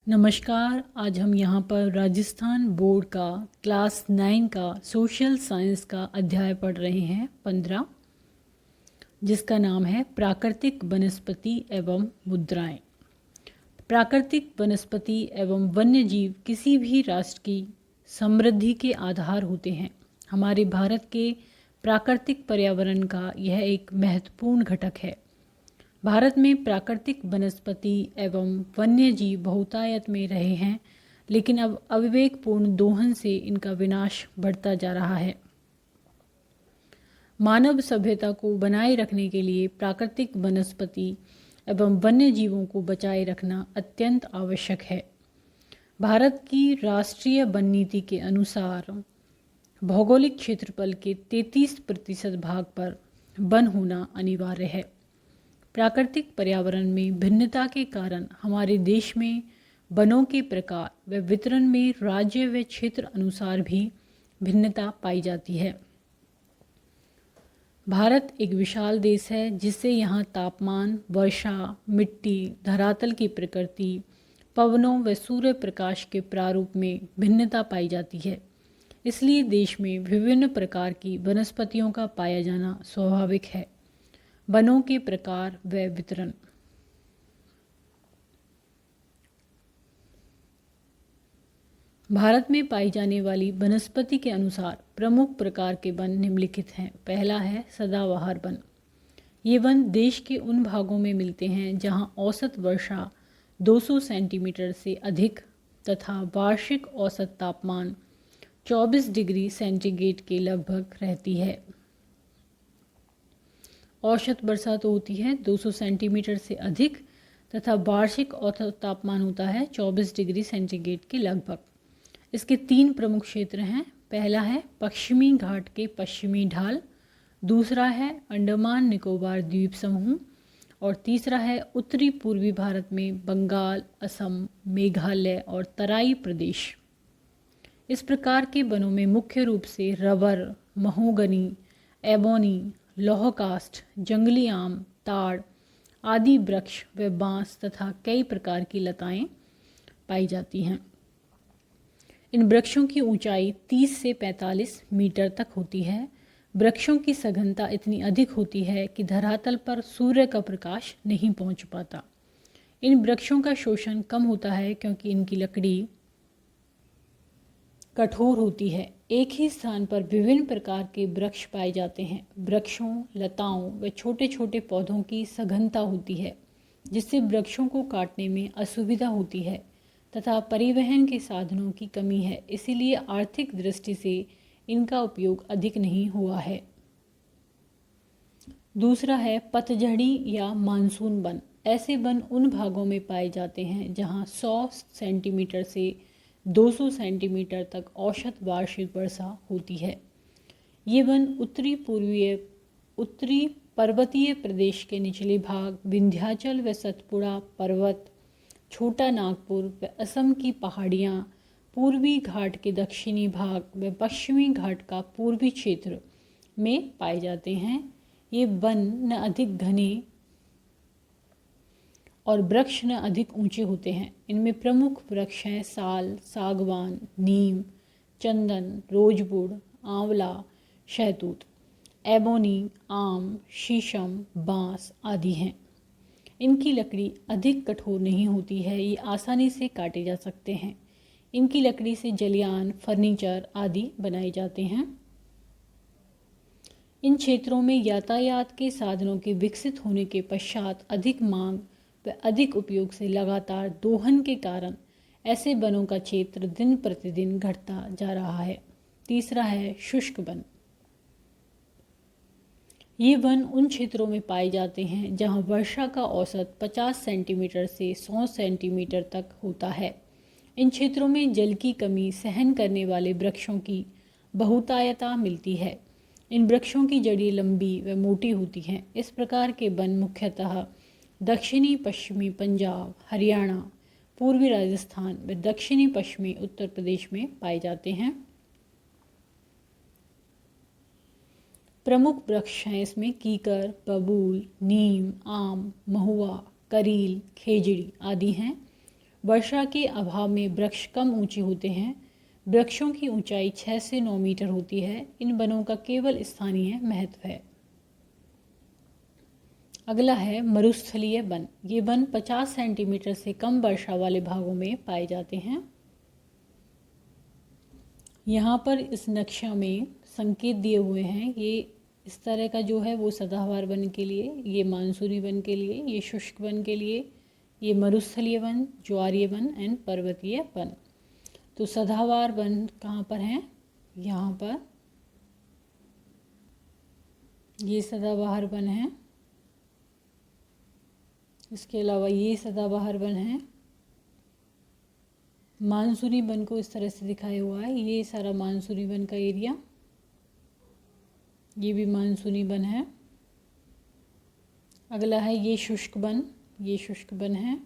नमस्कार। आज हम यहाँ पर राजस्थान बोर्ड का क्लास 9 का सोशल साइंस का अध्याय पढ़ रहे हैं 15, जिसका नाम है प्राकृतिक वनस्पति एवं मुद्राएं। प्राकृतिक वनस्पति एवं वन्य जीव किसी भी राष्ट्र की समृद्धि के आधार होते हैं। हमारे भारत के प्राकृतिक पर्यावरण का यह एक महत्वपूर्ण घटक है। भारत में प्राकृतिक वनस्पति एवं वन्य जीव बहुतायत में रहे हैं, लेकिन अब अविवेकपूर्ण दोहन से इनका विनाश बढ़ता जा रहा है। मानव सभ्यता को बनाए रखने के लिए प्राकृतिक वनस्पति एवं वन्य जीवों को बचाए रखना अत्यंत आवश्यक है। भारत की राष्ट्रीय वन नीति के अनुसार भौगोलिक क्षेत्रफल के 33% भाग पर वन होना अनिवार्य है। प्राकृतिक पर्यावरण में भिन्नता के कारण हमारे देश में वनों के प्रकार व वितरण में राज्य व क्षेत्र अनुसार भी भिन्नता पाई जाती है। भारत एक विशाल देश है, जिससे यहाँ तापमान, वर्षा, मिट्टी, धरातल की प्रकृति, पवनों व सूर्य प्रकाश के प्रारूप में भिन्नता पाई जाती है। इसलिए देश में विभिन्न प्रकार की वनस्पतियों का पाया जाना स्वाभाविक है। वनों के प्रकार व वितरण। भारत में पाई जाने वाली वनस्पति के अनुसार प्रमुख प्रकार के वन निम्नलिखित हैं। पहला है सदाबहार वन। ये वन देश के उन भागों में मिलते हैं जहां औसत वर्षा 200 सेंटीमीटर से अधिक तथा वार्षिक औसत तापमान 24 डिग्री सेंटीग्रेड के लगभग रहती है। औसत वर्षा तो होती है 200 सेंटीमीटर से अधिक तथा वार्षिक औसत तापमान होता है 24 डिग्री सेंटीग्रेड के लगभग। इसके 3 प्रमुख क्षेत्र हैं। पहला है पश्चिमी घाट के पश्चिमी ढाल, दूसरा है अंडमान निकोबार द्वीप समूह और तीसरा है उत्तरी पूर्वी भारत में बंगाल, असम, मेघालय और तराई प्रदेश। इस प्रकार के वनों में मुख्य रूप से रबर, महोगनी, एबोनी, लौह कास्ट, जंगली आम, ताड़ आदि वृक्ष व बांस तथा कई प्रकार की लताएं पाई जाती हैं। इन वृक्षों की ऊंचाई 30 से 45 मीटर तक होती है। वृक्षों की सघनता इतनी अधिक होती है कि धरातल पर सूर्य का प्रकाश नहीं पहुंच पाता। इन वृक्षों का शोषण कम होता है क्योंकि इनकी लकड़ी कठोर होती है। एक ही स्थान पर विभिन्न प्रकार के वृक्ष पाए जाते हैं। वृक्षों, लताओं व छोटे छोटे पौधों की सघनता होती है, जिससे वृक्षों को काटने में असुविधा होती है तथा परिवहन के साधनों की कमी है। इसीलिए आर्थिक दृष्टि से इनका उपयोग अधिक नहीं हुआ है। दूसरा है पतझड़ी या मानसून वन। ऐसे वन उन भागों में पाए जाते हैं जहां 100 सेंटीमीटर से 200 सेंटीमीटर तक औसत वार्षिक वर्षा होती है। ये वन उत्तरी पर्वतीय प्रदेश के निचले भाग, विंध्याचल व सतपुड़ा पर्वत, छोटा नागपुर व असम की पहाड़ियाँ, पूर्वी घाट के दक्षिणी भाग व पश्चिमी घाट का पूर्वी क्षेत्र में पाए जाते हैं। ये वन न अधिक घने और वृक्ष न अधिक ऊंचे होते हैं। इनमें प्रमुख वृक्ष हैं साल, सागवान, नीम, चंदन, रोजबुड़, आंवला, शहतूत, एबोनी, आम, शीशम, बांस आदि हैं। इनकी लकड़ी अधिक कठोर नहीं होती है, ये आसानी से काटे जा सकते हैं। इनकी लकड़ी से जलियान, फर्नीचर आदि बनाए जाते हैं। इन क्षेत्रों में यातायात के साधनों के विकसित होने के पश्चात अधिक मांग व अधिक उपयोग से लगातार दोहन के कारण ऐसे वनों का क्षेत्र दिन प्रतिदिन घटता जा रहा है। तीसरा है शुष्क वन। ये वन उन क्षेत्रों में पाए जाते हैं जहां वर्षा का औसत 50 सेंटीमीटर से 100 सेंटीमीटर तक होता है। इन क्षेत्रों में जल की कमी सहन करने वाले वृक्षों की बहुतायता मिलती है। इन वृक्षों की जड़ें लंबी व मोटी होती हैं। इस प्रकार के वन मुख्यतः दक्षिणी पश्चिमी पंजाब, हरियाणा, पूर्वी राजस्थान व दक्षिणी पश्चिमी उत्तर प्रदेश में पाए जाते हैं। प्रमुख वृक्ष हैं इसमें कीकर, बबूल, नीम, आम, महुआ, करील, खेजड़ी आदि हैं। वर्षा के अभाव में वृक्ष कम ऊंचे होते हैं। वृक्षों की ऊंचाई 6 से 9 मीटर होती है। इन वनों का केवल स्थानीय महत्व है। अगला है मरुस्थलीय वन। ये वन 50 सेंटीमीटर से कम वर्षा वाले भागों में पाए जाते हैं। यहाँ पर इस नक्शा में संकेत दिए हुए हैं। ये इस तरह का जो है वो सदाबहार वन के लिए, ये मानसूनी वन के लिए, ये शुष्क वन के लिए, ये मरुस्थलीय वन, ज्वारीय वन एंड पर्वतीय वन। तो सदाबहार वन कहाँ पर हैं? यहाँ पर ये सदाबहार वन है। इसके अलावा ये सदाबहार वन है। मानसूनी वन को इस तरह से दिखाया हुआ है। ये सारा मानसूनी वन का एरिया, ये भी मानसूनी वन है। अगला है ये शुष्क वन, ये शुष्क वन है।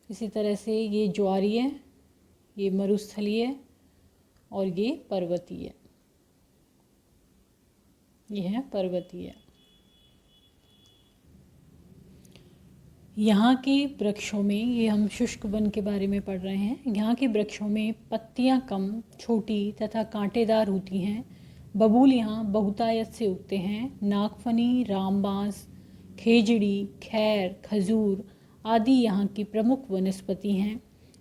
इसी तरह से ये ज्वारीय, ये मरुस्थलीय और ये पर्वतीय, ये है पर्वतीय। यहाँ के वृक्षों में, ये हम शुष्क वन के बारे में पढ़ रहे हैं, यहाँ के वृक्षों में पत्तियाँ कम, छोटी तथा कांटेदार होती हैं। बबूल यहाँ बहुतायत से उगते हैं। नागफनी, रामबांस, खेजड़ी, खैर, खजूर आदि यहाँ की प्रमुख वनस्पति हैं।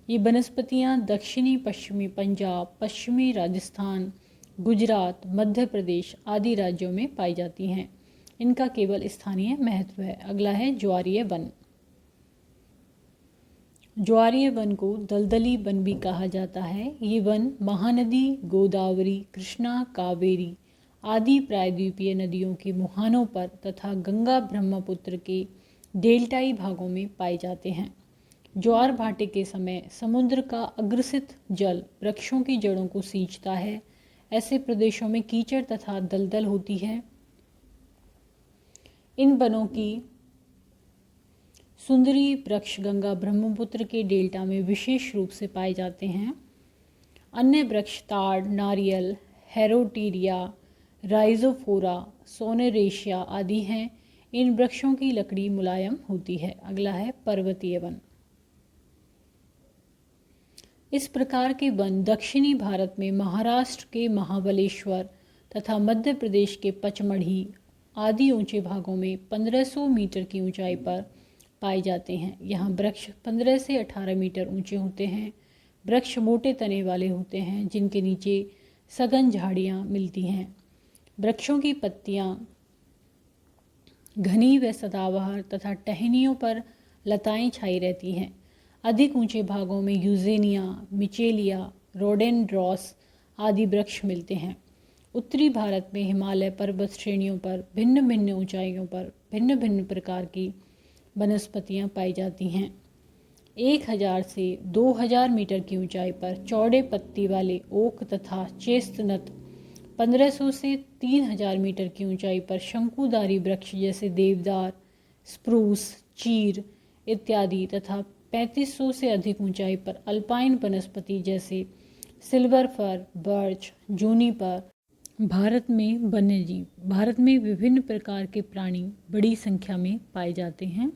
ये वनस्पतियाँ दक्षिणी पश्चिमी पंजाब, पश्चिमी राजस्थान, गुजरात, मध्य प्रदेश आदि राज्यों में पाई जाती हैं। इनका केवल स्थानीय महत्व है। अगला है ज्वारीय वन। ज्वारीय वन को दलदली वन भी कहा जाता है। ये वन महानदी, गोदावरी, कृष्णा, कावेरी आदि प्रायद्वीपीय नदियों के मुहानों पर तथा गंगा ब्रह्मपुत्र के डेल्टाई भागों में पाए जाते हैं। ज्वार भाटे के समय समुद्र का अग्रसित जल वृक्षों की जड़ों को सींचता है। ऐसे प्रदेशों में कीचड़ तथा दलदल होती है। इन वनों की सुंदरी वृक्ष गंगा ब्रह्मपुत्र के डेल्टा में विशेष रूप से पाए जाते हैं। अन्य वृक्ष ताड़, नारियल, हेरोटीरिया, राइजोफोरा, सोनेरेशिया आदि हैं। इन वृक्षों की लकड़ी मुलायम होती है। अगला है पर्वतीय वन। इस प्रकार के वन दक्षिणी भारत में महाराष्ट्र के महाबलेश्वर तथा मध्य प्रदेश के पचमढ़ी आदि ऊंचे भागों में 1500 मीटर की ऊंचाई पर पाए जाते हैं। यहाँ वृक्ष 15 से 18 मीटर ऊंचे होते हैं। वृक्ष मोटे तने वाले होते हैं जिनके नीचे सघन झाड़ियाँ मिलती हैं। वृक्षों की पत्तियाँ घनी व सदाबहार तथा टहनियों पर लताएं छाई रहती हैं। अधिक ऊंचे भागों में यूजेनिया, मिचेलिया, रोडेनड्रॉस आदि वृक्ष मिलते हैं। उत्तरी भारत में हिमालय पर्वत श्रेणियों पर भिन्न भिन्न ऊंचाइयों पर भिन्न भिन्न प्रकार की वनस्पतियां पाई जाती हैं। 1000 से 2000 मीटर की ऊंचाई पर चौड़े पत्ती वाले ओक तथा चेस्टनट, 1500 से 3000 मीटर की ऊंचाई पर शंकुधारी वृक्ष जैसे देवदार, स्प्रूस, चीर इत्यादि तथा 3500 से अधिक ऊंचाई पर अल्पाइन वनस्पति जैसे silver fir, birch, Juniper. Bharat में वन्यजीव, भारत में विभिन्न प्रकार के प्राणी बड़ी संख्या में पाए जाते हैं।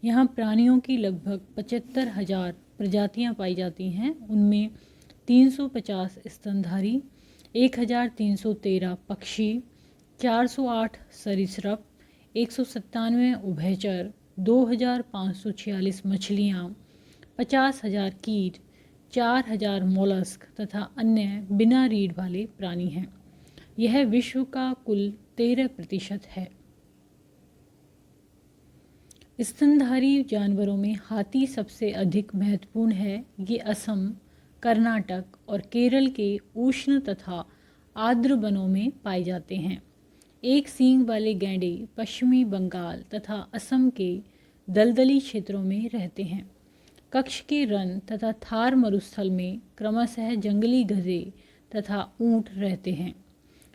यहाँ प्राणियों की लगभग 75,000 प्रजातियाँ पाई जाती हैं। उनमें 350 स्तनधारी, 1313 पक्षी, 408 सरीसृप, 197 उभयचर, 2546 मछलियाँ, 50,000 कीट, 4000 मोलस्क तथा अन्य बिना रीढ़ वाले प्राणी हैं। यह विश्व का कुल 13% है। स्तनधारी जानवरों में हाथी सबसे अधिक महत्वपूर्ण है। ये असम, कर्नाटक और केरल के उष्ण तथा आर्द्र वनों में पाए जाते हैं। एक सींग वाले गैंडे पश्चिमी बंगाल तथा असम के दलदली क्षेत्रों में रहते हैं। कच्छ के रन तथा थार मरुस्थल में क्रमशः जंगली गधे तथा ऊंट रहते हैं।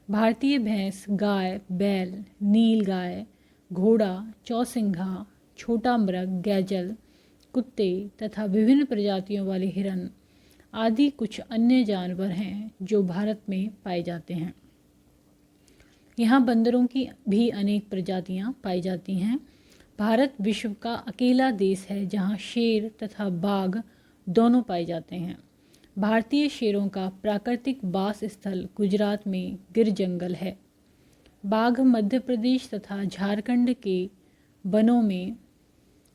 भारतीय भैंस, गाय, बैल, नील गाय, घोड़ा, चौसिंघा, छोटा मृग, गैजल, कुत्ते तथा विभिन्न प्रजातियों वाले हिरन आदि कुछ अन्य जानवर हैं जो भारत में पाए जाते हैं। यहाँ बंदरों की भी अनेक प्रजातियाँ पाई जाती हैं। भारत विश्व का अकेला देश है जहाँ शेर तथा बाघ दोनों पाए जाते हैं। भारतीय शेरों का प्राकृतिक वास स्थल गुजरात में गिर जंगल है। बाघ मध्य प्रदेश तथा झारखंड के वनों में,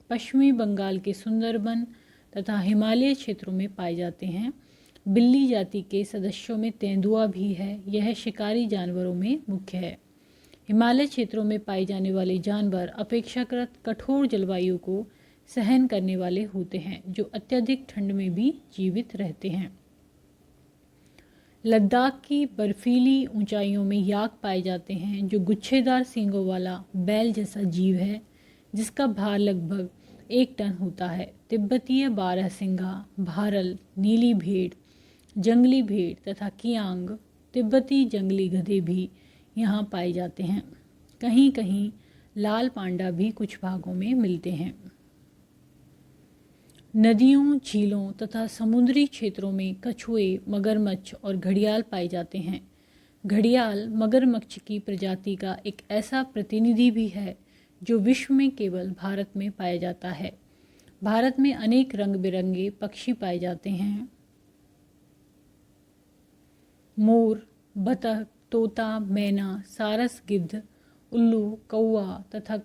पश्चिमी बंगाल के सुंदरबन तथा हिमालय क्षेत्रों में पाए जाते हैं। बिल्ली जाति के सदस्यों में तेंदुआ भी है। यह शिकारी जानवरों में मुख्य है। हिमालय क्षेत्रों में पाए जाने वाले जानवर अपेक्षाकृत कठोर जलवायु को सहन करने वाले होते हैं, जो अत्यधिक ठंड में भी जीवित रहते हैं। लद्दाख की बर्फीली ऊंचाइयों में याक पाए जाते हैं, जो गुच्छेदार सींगों वाला बैल जैसा जीव है, जिसका भार लगभग 1 टन होता है। तिब्बतीय बारहसिंगा, भारल, नीली भेड़, जंगली भेड़ तथा कियांग, तिब्बती जंगली गधे भी यहाँ पाए जाते हैं। कहीं कहीं लाल पांडा भी कुछ भागों में मिलते हैं। नदियों, झीलों तथा समुद्री क्षेत्रों में कछुए, मगरमच्छ और घड़ियाल पाए जाते हैं। घड़ियाल मगरमच्छ की प्रजाति का एक ऐसा प्रतिनिधि भी है जो विश्व में केवल भारत में पाया जाता है। भारत में अनेक रंग बिरंगे पक्षी पाए जाते हैं। मोर, बतख, तोता, मैना, सारस, गिद्ध, उल्लू, कौवा तथा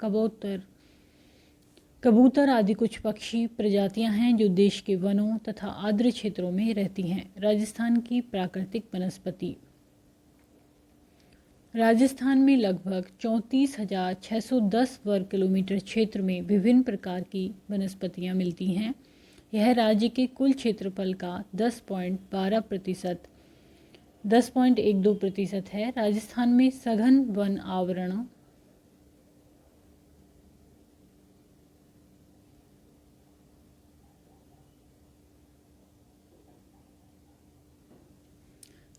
कबूतर आदि कुछ पक्षी प्रजातियां हैं जो देश के वनों तथा आर्द्र क्षेत्रों में रहती हैं। राजस्थान की प्राकृतिक वनस्पति। राजस्थान में लगभग 34,610 वर्ग किलोमीटर क्षेत्र में विभिन्न प्रकार की वनस्पतियां मिलती हैं। यह राज्य के कुल क्षेत्रफल का 10.12% है। राजस्थान में सघन वन आवरण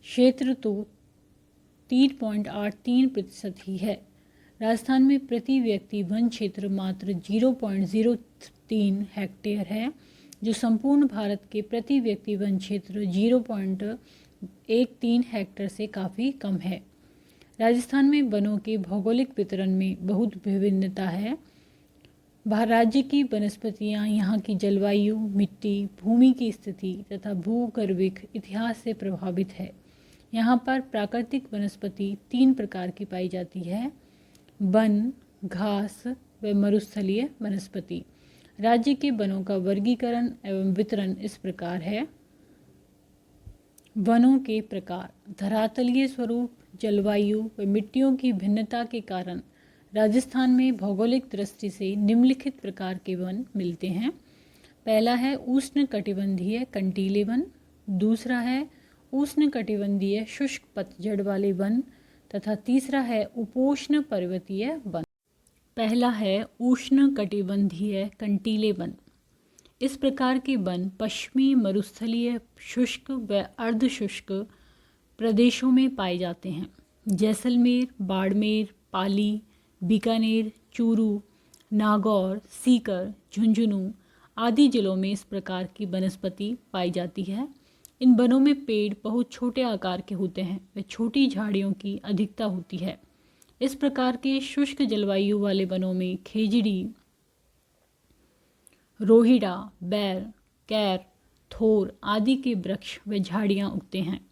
क्षेत्र तो 3.83% ही है। राजस्थान में प्रति व्यक्ति वन क्षेत्र मात्र 0.03 हेक्टेयर है, जो संपूर्ण भारत के प्रति व्यक्ति वन क्षेत्र 0.13 हेक्टेयर से काफ़ी कम है। राजस्थान में वनों के भौगोलिक वितरण में बहुत विभिन्नता है। राज्य की वनस्पतियाँ यहाँ की जलवायु, मिट्टी, भूमि की स्थिति तथा भूगर्भिक इतिहास से प्रभावित है। यहाँ पर प्राकृतिक वनस्पति 3 प्रकार की पाई जाती है: वन, घास व मरुस्थलीय वनस्पति। राज्य के वनों का वर्गीकरण एवं वितरण इस प्रकार है। वनों के प्रकार। धरातलीय स्वरूप, जलवायु व मिट्टियों की भिन्नता के कारण राजस्थान में भौगोलिक दृष्टि से निम्नलिखित प्रकार के वन मिलते हैं। पहला है उष्णकटिबंधीय कंटीले वन, दूसरा है उष्णकटिबंधीय शुष्क पतझड़ वाले वन तथा तीसरा है उपोष्ण पर्वतीय वन। पहला है उष्णकटिबंधीय कंटीले वन। इस प्रकार के वन पश्चिमी मरुस्थलीय शुष्क व अर्धशुष्क प्रदेशों में पाए जाते हैं। जैसलमेर, बाड़मेर, पाली, बीकानेर, चूरू, नागौर, सीकर, झुंझुनू आदि जिलों में इस प्रकार की वनस्पति पाई जाती है। इन वनों में पेड़ बहुत छोटे आकार के होते हैं व छोटी झाड़ियों की अधिकता होती है। इस प्रकार के शुष्क जलवायु वाले वनों में खेजड़ी, रोहिड़ा, बैर, कैर, थोर आदि के वृक्ष व झाड़ियाँ उगते हैं।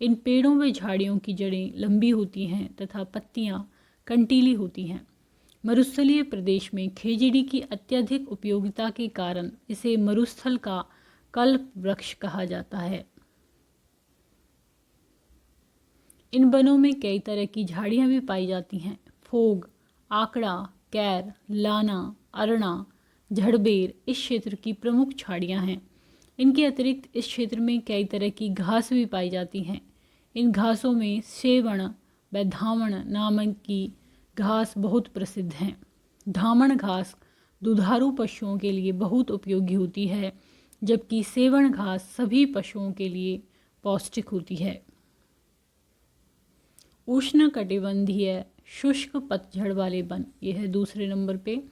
इन पेड़ों व झाड़ियों की जड़ें लंबी होती हैं तथा पत्तियाँ कंटीली होती हैं। मरुस्थलीय प्रदेश में खेजड़ी की अत्यधिक उपयोगिता के कारण इसे मरुस्थल का कल्प वृक्ष कहा जाता है। इन वनों में कई तरह की झाड़ियाँ भी पाई जाती हैं। फोग, आकड़ा, कैर, लाना, अरना, झड़बेर इस क्षेत्र की प्रमुख झाड़ियाँ हैं। इनके अतिरिक्त इस क्षेत्र में कई तरह की घास भी पाई जाती हैं। इन घासों में सेवण व धामण नामक की घास बहुत प्रसिद्ध हैं। धामण घास दुधारू पशुओं के लिए बहुत उपयोगी होती है, जबकि सेवण घास सभी पशुओं के लिए पौष्टिक होती है। उष्णकटिबंधीय शुष्क पतझड़ वाले वन, यह है दूसरे नंबर पे।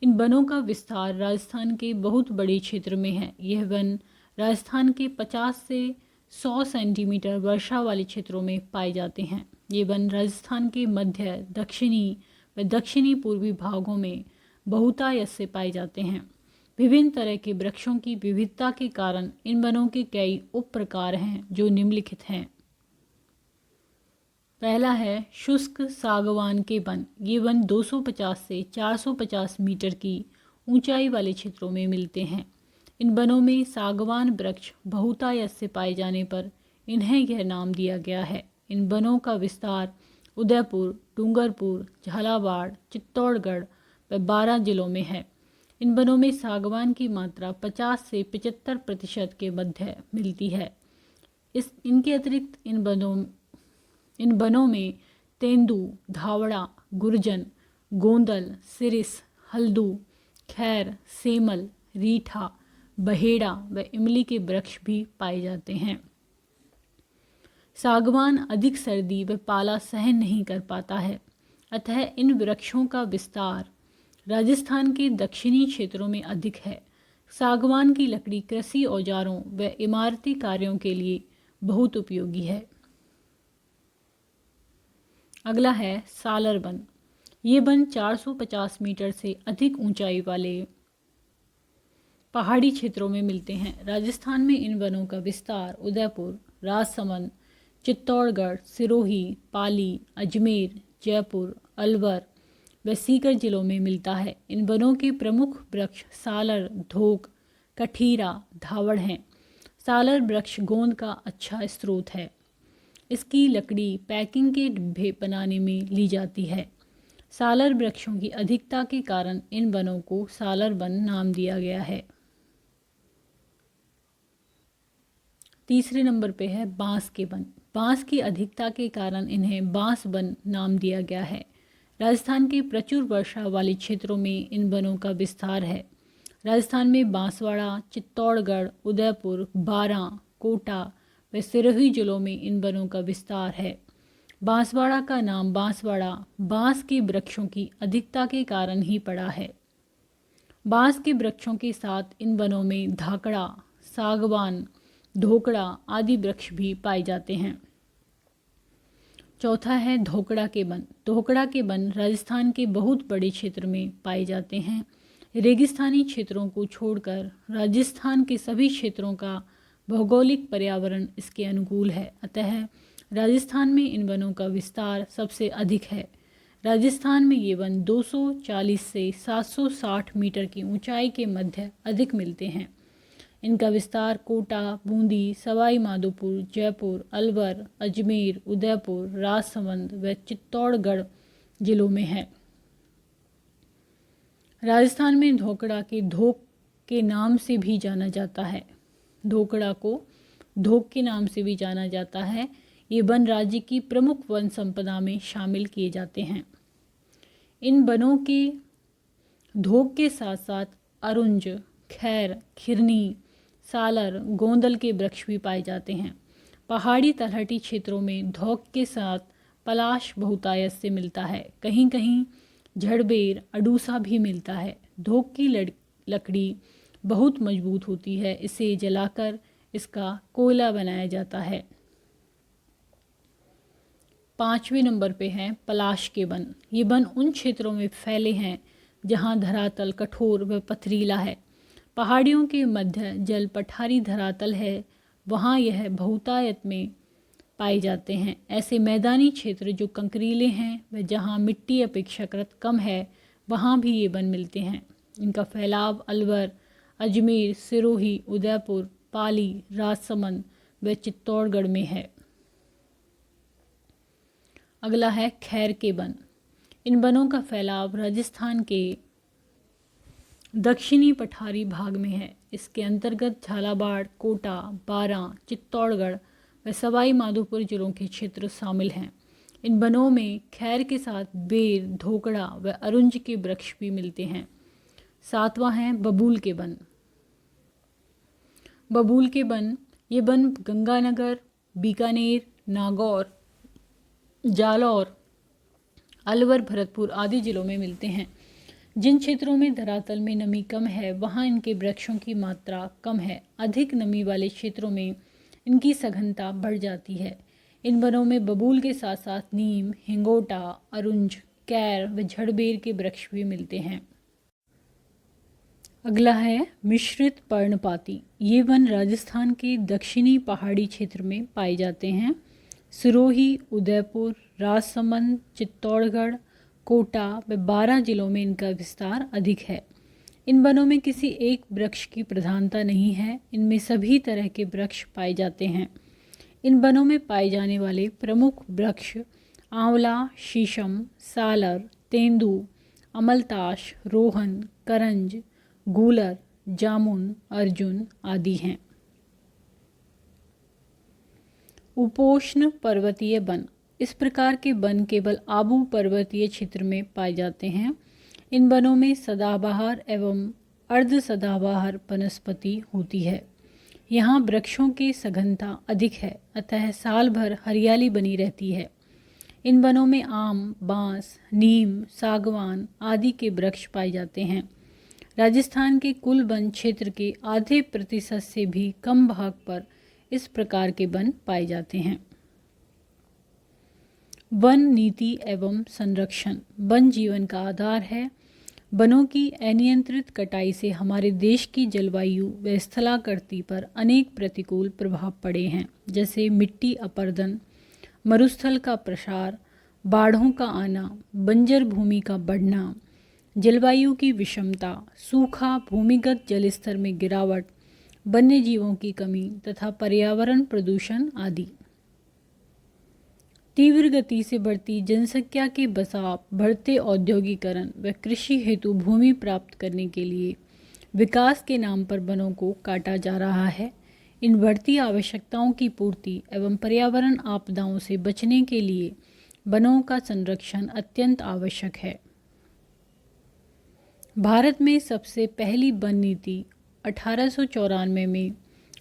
इन वनों का विस्तार राजस्थान के बहुत बड़े क्षेत्र में है। यह वन राजस्थान के 50 से 100 सेंटीमीटर वर्षा वाले क्षेत्रों में पाए जाते हैं। ये वन राजस्थान के मध्य, दक्षिणी व दक्षिणी पूर्वी भागों में बहुतायत से पाए जाते हैं। विभिन्न तरह के वृक्षों की विविधता के कारण इन वनों के कई उप प्रकार हैं जो निम्नलिखित हैं। पहला है शुष्क सागवान के वन। ये वन 250 से 450 मीटर की ऊंचाई वाले क्षेत्रों में मिलते हैं। इन वनों में सागवान वृक्ष बहुतायत से पाए जाने पर इन्हें यह नाम दिया गया है। इन वनों का विस्तार उदयपुर, डूंगरपुर, झालावाड़, चित्तौड़गढ़ व 12 जिलों में है। इन वनों में सागवान की मात्रा 50 से 75% के मध्य मिलती है। इनके अतिरिक्त इन वनों में तेंदू, धावड़ा, गुर्जन, गोंदल, सिरिस, हल्दू, खैर, सेमल, रीठा, बहेड़ा व इमली के वृक्ष भी पाए जाते हैं। सागवान अधिक सर्दी व पाला सहन नहीं कर पाता है, अतः इन वृक्षों का विस्तार राजस्थान के दक्षिणी क्षेत्रों में अधिक है। सागवान की लकड़ी कृषि औजारों व इमारती कार्यों के लिए बहुत उपयोगी है। अगला है सालर वन। ये वन 450 मीटर से अधिक ऊंचाई वाले पहाड़ी क्षेत्रों में मिलते हैं। राजस्थान में इन वनों का विस्तार उदयपुर, राजसमंद, चित्तौड़गढ़, सिरोही, पाली, अजमेर, जयपुर, अलवर व सीकर जिलों में मिलता है। इन वनों के प्रमुख वृक्ष सालर, धोक, कठीरा, धावड़ हैं। सालर वृक्ष गोंद का अच्छा स्रोत है। इसकी लकड़ी पैकिंग के डिब्बे बनाने में ली जाती है। सालर वृक्षों की अधिकता के कारण इन वनों को सालर वन नाम दिया गया है। तीसरे नंबर पे है बांस के वन। बांस की अधिकता के कारण इन्हें बांस वन नाम दिया गया है। राजस्थान के प्रचुर वर्षा वाले क्षेत्रों में इन वनों का विस्तार है। राजस्थान में बांसवाड़ा, चित्तौड़गढ़, उदयपुर, बारां, कोटा व सिरोही जिलों में इन वनों का विस्तार है। बांसवाड़ा का नाम बांसवाड़ा बांस के वृक्षों की अधिकता के कारण ही पड़ा है। बांस के वृक्षों के साथ इन वनों में धाकड़ा, सागवान, धोकड़ा आदि वृक्ष भी पाए जाते हैं। चौथा है धोकड़ा के वन। धोकड़ा के वन राजस्थान के बहुत बड़े क्षेत्र में पाए जाते हैं। रेगिस्तानी क्षेत्रों को छोड़कर राजस्थान के सभी क्षेत्रों का भौगोलिक पर्यावरण इसके अनुकूल है, अतः राजस्थान में इन वनों का विस्तार सबसे अधिक है। राजस्थान में ये वन 240 से 760 मीटर की ऊंचाई के मध्य अधिक मिलते हैं। इनका विस्तार कोटा, बूंदी, सवाई माधोपुर, जयपुर, अलवर, अजमेर, उदयपुर, राजसमंद व चित्तौड़गढ़ जिलों में है। राजस्थान में धोकड़ा के धोक के नाम से भी जाना जाता है। धोकड़ा को धोक के नाम से भी जाना जाता है। ये वन राज्य की प्रमुख वन संपदा में शामिल किए जाते हैं। इन वनों के धोक के साथ साथ अरुंज, खैर, खिरनी, सालर, गोंदल के वृक्ष भी पाए जाते हैं। पहाड़ी तलहटी क्षेत्रों में धोक के साथ पलाश बहुतायत से मिलता है। कहीं कहीं झड़बेर, अडूसा भी मिलता है। धोक की लकड़ी बहुत मजबूत होती है। इसे जलाकर इसका कोयला बनाया जाता है। 5वें नंबर पे है पलाश के वन। ये वन उन क्षेत्रों में फैले हैं जहाँ धरातल कठोर व पथरीला है। पहाड़ियों के मध्य जल पठारी धरातल है, वहाँ यह बहुतायत में पाए जाते हैं। ऐसे मैदानी क्षेत्र जो कंकरीले हैं व जहाँ मिट्टी अपेक्षाकृत कम है, वहाँ भी ये वन मिलते हैं। इनका फैलाव अलवर, अजमेर, सिरोही, उदयपुर, पाली, राजसमंद व चित्तौड़गढ़ में है। अगला है खैर के वन। इन वनों का फैलाव राजस्थान के दक्षिणी पठारी भाग में है। इसके अंतर्गत झालावाड़, कोटा, बारां, चित्तौड़गढ़ व सवाई माधोपुर जिलों के क्षेत्र शामिल हैं। इन वनों में खैर के साथ बेर, धोकड़ा व अरुंज के वृक्ष भी मिलते हैं। 7वां है बबूल के वन। बबूल के वन, ये वन गंगानगर, बीकानेर, नागौर, जालौर, अलवर, भरतपुर आदि जिलों में मिलते हैं। जिन क्षेत्रों में धरातल में नमी कम है, वहाँ इनके वृक्षों की मात्रा कम है। अधिक नमी वाले क्षेत्रों में इनकी सघनता बढ़ जाती है। इन वनों में बबूल के साथ साथ नीम, हिंगोटा, अरुंज, कैर व झड़बेर के वृक्ष भी मिलते हैं। अगला है मिश्रित पर्णपाती। ये वन राजस्थान के दक्षिणी पहाड़ी क्षेत्र में पाए जाते हैं। सिरोही, उदयपुर, राजसमंद, चित्तौड़गढ़, कोटा व 12 जिलों में इनका विस्तार अधिक है। इन वनों में किसी एक वृक्ष की प्रधानता नहीं है, इनमें सभी तरह के वृक्ष पाए जाते हैं। इन वनों में पाए जाने वाले प्रमुख वृक्ष आंवला, शीशम, सालर, तेंदू, अमलताश, रोहन, करंज, गूलर, जामुन, अर्जुन आदि हैं। उपोष्ण पर्वतीय वन। इस प्रकार के वन केवल आबू पर्वतीय क्षेत्र में पाए जाते हैं। इन वनों में सदाबहार एवं अर्ध सदाबहार वनस्पति होती है। यहाँ वृक्षों की सघनता अधिक है, अतः साल भर हरियाली बनी रहती है। इन वनों में आम, बांस, नीम, सागवान आदि के वृक्ष पाए जाते हैं। राजस्थान के कुल वन क्षेत्र के आधे प्रतिशत से भी कम भाग पर इस प्रकार के वन पाए जाते हैं। वन नीति एवं संरक्षण। वन जीवन का आधार है। वनों की अनियंत्रित कटाई से हमारे देश की जलवायु व स्थलाकृति पर अनेक प्रतिकूल प्रभाव पड़े हैं, जैसे मिट्टी अपरदन, मरुस्थल का प्रसार, बाढ़ों का आना, बंजर भूमि का बढ़ना, जलवायु की विषमता, सूखा, भूमिगत जलस्तर में गिरावट, वन्य जीवों की कमी तथा पर्यावरण प्रदूषण आदि। तीव्र गति से बढ़ती जनसंख्या के बसाव, बढ़ते औद्योगिकरण व कृषि हेतु भूमि प्राप्त करने के लिए विकास के नाम पर वनों को काटा जा रहा है। इन बढ़ती आवश्यकताओं की पूर्ति एवं पर्यावरण आपदाओं से बचने के लिए वनों का संरक्षण अत्यंत आवश्यक है। भारत में सबसे पहली वन नीति 1894 में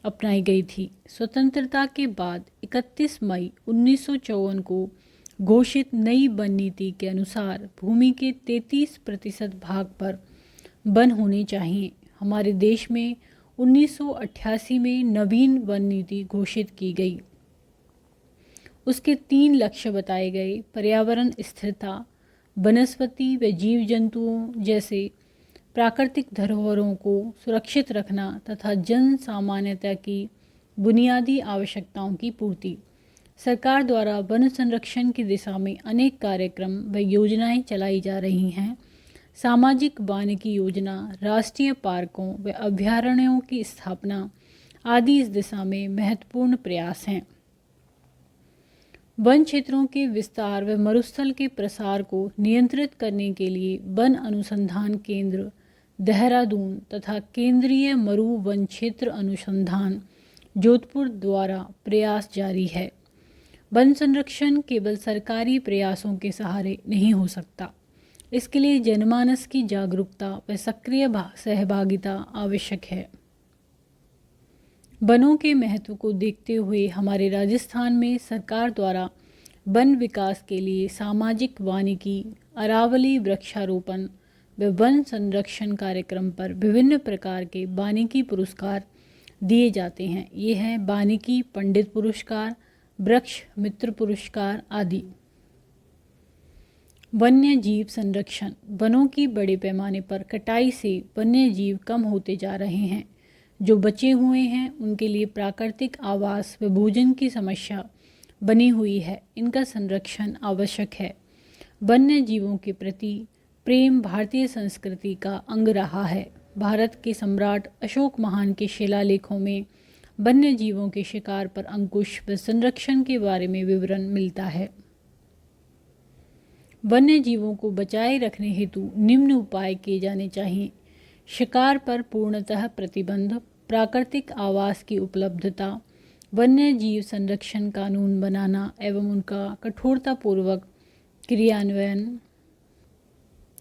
अपनाई गई थी। स्वतंत्रता के बाद 31 मई 1954 को घोषित नई वन नीति के अनुसार भूमि के 33% भाग पर वन होने चाहिए। हमारे देश में 1988 में नवीन वन नीति घोषित की गई। उसके 3 लक्ष्य बताए गए: पर्यावरण स्थिरता, वनस्पति व जीव जंतुओं जैसे प्राकृतिक धरोहरों को सुरक्षित रखना तथा जन सामान्यता की बुनियादी आवश्यकताओं की पूर्ति। सरकार द्वारा वन संरक्षण की दिशा में अनेक कार्यक्रम व योजनाएं चलाई जा रही हैं। सामाजिक वानिकी योजना, राष्ट्रीय पार्कों व अभयारण्यों की स्थापना आदि इस दिशा में महत्वपूर्ण प्रयास हैं। वन क्षेत्रों के विस्तार व मरुस्थल के प्रसार को नियंत्रित करने के लिए वन अनुसंधान केंद्र देहरादून तथा केंद्रीय मरु वन क्षेत्र अनुसंधान जोधपुर द्वारा प्रयास जारी है। वन संरक्षण केवल सरकारी प्रयासों के सहारे नहीं हो सकता। इसके लिए जनमानस की जागरूकता व सक्रिय सहभागिता आवश्यक है। वनों के महत्व को देखते हुए हमारे राजस्थान में सरकार द्वारा वन विकास के लिए सामाजिक वानिकी, अरावली वृक्षारोपण व वन संरक्षण कार्यक्रम पर विभिन्न प्रकार के वानिकी पुरस्कार दिए जाते हैं। ये हैं वानिकी पंडित पुरस्कार, वृक्ष मित्र पुरस्कार आदि। वन्य जीव संरक्षण। वनों की बड़े पैमाने पर कटाई से वन्य जीव कम होते जा रहे हैं। जो बचे हुए हैं उनके लिए प्राकृतिक आवास व भोजन की समस्या बनी हुई है। इनका संरक्षण आवश्यक है। वन्य जीवों के प्रति प्रेम भारतीय संस्कृति का अंग रहा है। भारत के सम्राट अशोक महान के शिलालेखों में वन्य जीवों के शिकार पर अंकुश व संरक्षण के बारे में विवरण मिलता है। वन्य जीवों को बचाए रखने हेतु निम्न उपाय किए जाने चाहिए: शिकार पर पूर्णतः प्रतिबंध, प्राकृतिक आवास की उपलब्धता, वन्य जीव संरक्षण कानून बनाना एवं उनका कठोरतापूर्वक क्रियान्वयन,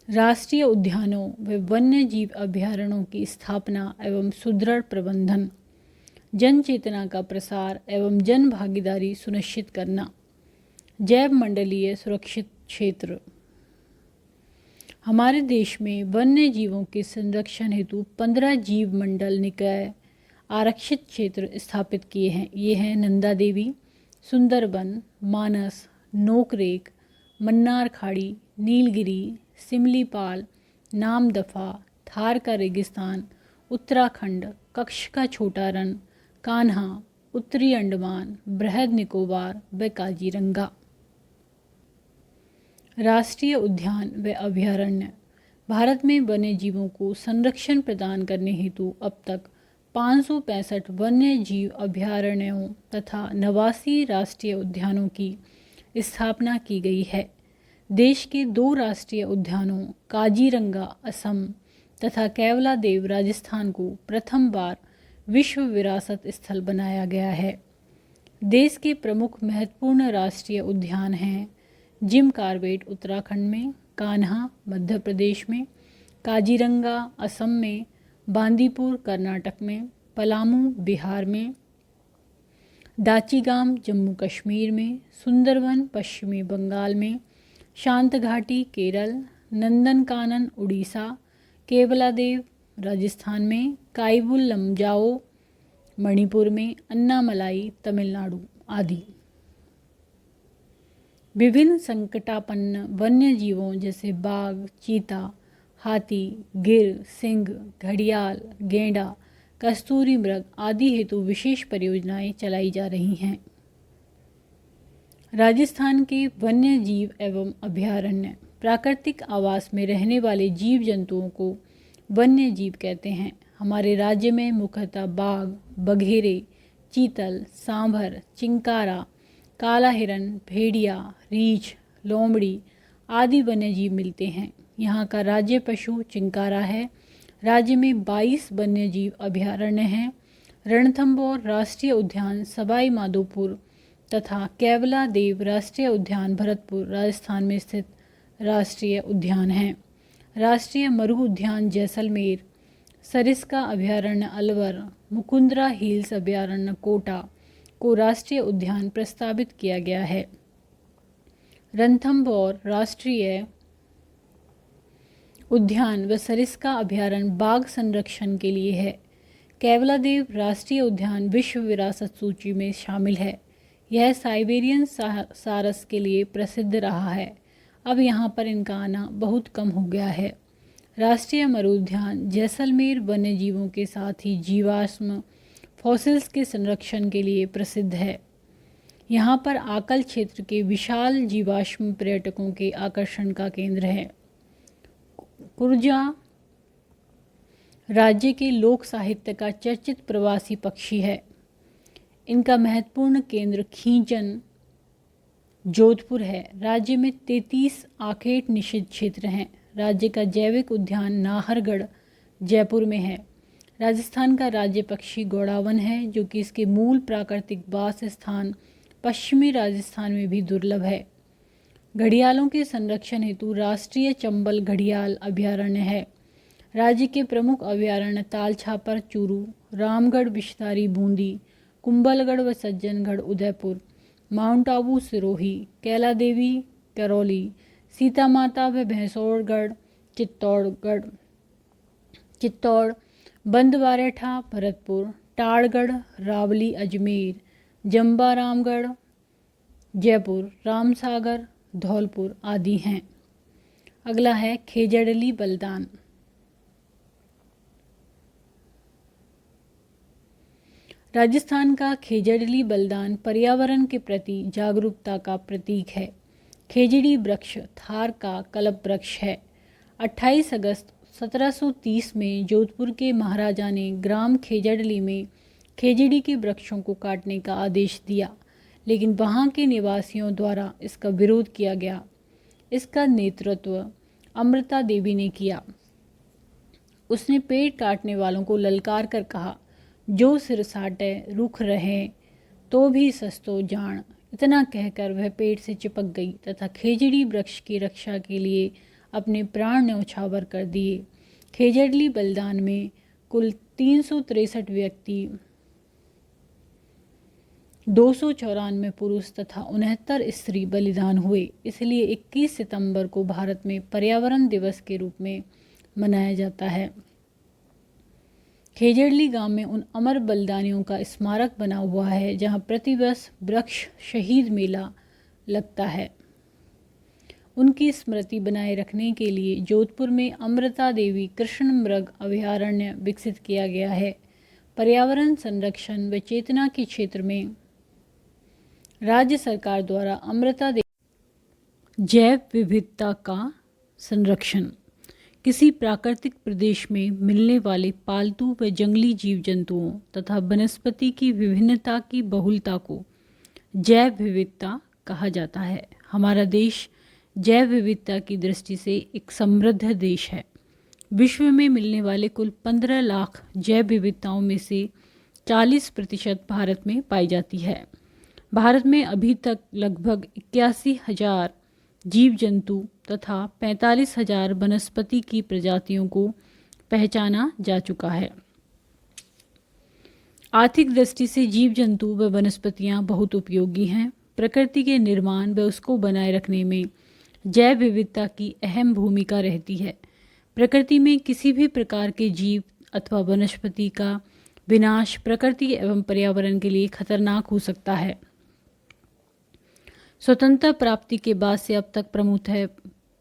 राष्ट्रीय उद्यानों व वन्य जीव अभयारण्यों की स्थापना एवं सुदृढ़ प्रबंधन, जन चेतना का प्रसार एवं जन भागीदारी सुनिश्चित करना, जैव मंडलीय सुरक्षित क्षेत्र। हमारे देश में वन्य जीवों के संरक्षण हेतु 15 जीव मंडल निकाय आरक्षित क्षेत्र स्थापित किए हैं। ये हैं नंदा देवी, सुंदरबन, मानस, नोकरेक, मन्नार खाड़ी, नीलगिरी, सिमलीपाल, नामदफा, थार का रेगिस्तान, उत्तराखंड, कच्छ का छोटा रण, कान्हा, उत्तरी अंडमान, बृहद निकोबार व काजीरंगा। राष्ट्रीय उद्यान व अभयारण्य। भारत में वन्य जीवों को संरक्षण प्रदान करने हेतु अब तक 565 वन्य जीव अभयारण्यों तथा 89 राष्ट्रीय उद्यानों की स्थापना की गई है। देश के 2 राष्ट्रीय उद्यानों काजीरंगा असम तथा केवलादेव राजस्थान को प्रथम बार विश्व विरासत स्थल बनाया गया है। देश के प्रमुख महत्वपूर्ण राष्ट्रीय उद्यान हैं जिम कॉर्बेट उत्तराखंड में, कान्हा मध्य प्रदेश में, काजीरंगा असम में, बांदीपुर कर्नाटक में, पलामू बिहार में, दाचीगाम जम्मू कश्मीर में, सुंदरवन पश्चिमी बंगाल में, शांत घाटी केरल, नंदनकानन उड़ीसा, केवलादेव राजस्थान में, काइबुल लमजाओ मणिपुर में, अन्नामलाई तमिलनाडु आदि। विभिन्न संकटापन्न वन्य जीवों जैसे बाघ, चीता, हाथी, गिर, सिंह, घड़ियाल, गेंडा, कस्तूरी मृग आदि हेतु विशेष परियोजनाएं चलाई जा रही हैं। राजस्थान के वन्य जीव एवं अभयारण्य प्राकृतिक आवास में रहने वाले जीव जंतुओं को वन्य जीव कहते हैं। हमारे राज्य में मुख्यतः बाघ, बघेरे, चीतल, सांभर, चिंकारा, काला हिरन, भेड़िया, रीछ, लोमड़ी आदि वन्यजीव मिलते हैं। यहाँ का राज्य पशु चिंकारा है। राज्य में 22 वन्यजीव अभयारण्य हैं। रणथंभौर राष्ट्रीय उद्यान सवाई माधोपुर तथा केवलादेव राष्ट्रीय उद्यान भरतपुर राजस्थान में स्थित राष्ट्रीय उद्यान हैं। राष्ट्रीय मरु उद्यान जैसलमेर, सरिस्का अभयारण्य अलवर, मुकुंदरा हिल्स अभयारण्य कोटा को राष्ट्रीय उद्यान प्रस्तावित किया गया है। रणथंभौर राष्ट्रीय उद्यान व सरिस्का अभयारण्य बाघ संरक्षण के लिए है। केवलादेव राष्ट्रीय उद्यान विश्व विरासत सूची में शामिल है। यह साइबेरियन सारस के लिए प्रसिद्ध रहा है। अब यहाँ पर इनका आना बहुत कम हो गया है। राष्ट्रीय मरुद्यान जैसलमेर वन्यजीवों के साथ ही जीवाश्म फॉसिल्स के संरक्षण के लिए प्रसिद्ध है। यहाँ पर आकल क्षेत्र के विशाल जीवाश्म पर्यटकों के आकर्षण का केंद्र है। कुर्जा राज्य के लोक साहित्य का चर्चित प्रवासी पक्षी है। इनका महत्वपूर्ण केंद्र खींचन जोधपुर है। राज्य में 33 आखेट निषिद्ध क्षेत्र हैं। राज्य का जैविक उद्यान नाहरगढ़ जयपुर में है। राजस्थान का राज्य पक्षी गौड़ावन है, जो कि इसके मूल प्राकृतिक वास स्थान पश्चिमी राजस्थान में भी दुर्लभ है। घड़ियालों के संरक्षण हेतु राष्ट्रीय चंबल घड़ियाल अभयारण्य है। राज्य के प्रमुख अभयारण्य ताल छापर चूरू, रामगढ़ विषधारी बूंदी, कुंभलगढ़ व सज्जनगढ़ उदयपुर, माउंट आबू सिरोही, कैला देवी करौली, सीता माता व भैंसौड़गढ़ चित्तौड़, बंदवारेठा भरतपुर, टाड़गढ़ रावली अजमेर, जंबा रामगढ़ जयपुर, रामसागर धौलपुर आदि हैं। अगला है खेजड़ली बलिदान। राजस्थान का खेजड़ली बलिदान पर्यावरण के प्रति जागरूकता का प्रतीक है। खेजड़ी वृक्ष थार का कल्प वृक्ष है। 28 अगस्त 1730 में जोधपुर के महाराजा ने ग्राम खेजड़ली में खेजड़ी के वृक्षों को काटने का आदेश दिया, लेकिन वहाँ के निवासियों द्वारा इसका विरोध किया गया। इसका नेतृत्व अमृता देवी ने किया। उसने पेड़ काटने वालों को ललकार कर कहा, जो सिर साटे रुख रहे तो भी सस्तो जान। इतना कहकर वह पेड़ से चिपक गई तथा खेजड़ी वृक्ष की रक्षा के लिए अपने प्राण न्यौछावर कर दिए। खेजड़ली बलिदान में कुल 363 व्यक्ति, 294 पुरुष तथा 69 स्त्री बलिदान हुए। इसलिए 21 सितंबर को भारत में पर्यावरण दिवस के रूप में मनाया जाता है। खेजड़ली गांव में उन अमर बलिदानियों का स्मारक बना हुआ है, जहां प्रतिवर्ष वृक्ष शहीद मेला लगता है। उनकी स्मृति बनाए रखने के लिए जोधपुर में अमृता देवी कृष्ण मृग अभयारण्य विकसित किया गया है। पर्यावरण संरक्षण व चेतना के क्षेत्र में राज्य सरकार द्वारा अमृता देवी जैव विविधता का संरक्षण। किसी प्राकृतिक प्रदेश में मिलने वाले पालतू व जंगली जीव जंतुओं तथा वनस्पति की विभिन्नता की बहुलता को जैव विविधता कहा जाता है। हमारा देश जैव विविधता की दृष्टि से एक समृद्ध देश है। विश्व में मिलने वाले कुल 15 लाख जैव विविधताओं में से 40% भारत में पाई जाती है। भारत में अभी तक लगभग 81,000 जीव जंतु तथा 45,000 वनस्पति की प्रजातियों को पहचाना जा चुका है। आर्थिक दृष्टि से जीव जंतु व वनस्पतियां बहुत उपयोगी हैं। प्रकृति के निर्माण व उसको बनाए रखने में जैव विविधता की अहम भूमिका रहती है। प्रकृति में किसी भी प्रकार के जीव अथवा वनस्पति का विनाश प्रकृति एवं पर्यावरण के लिए खतरनाक हो सकता है। स्वतंत्रता प्राप्ति के बाद से अब तक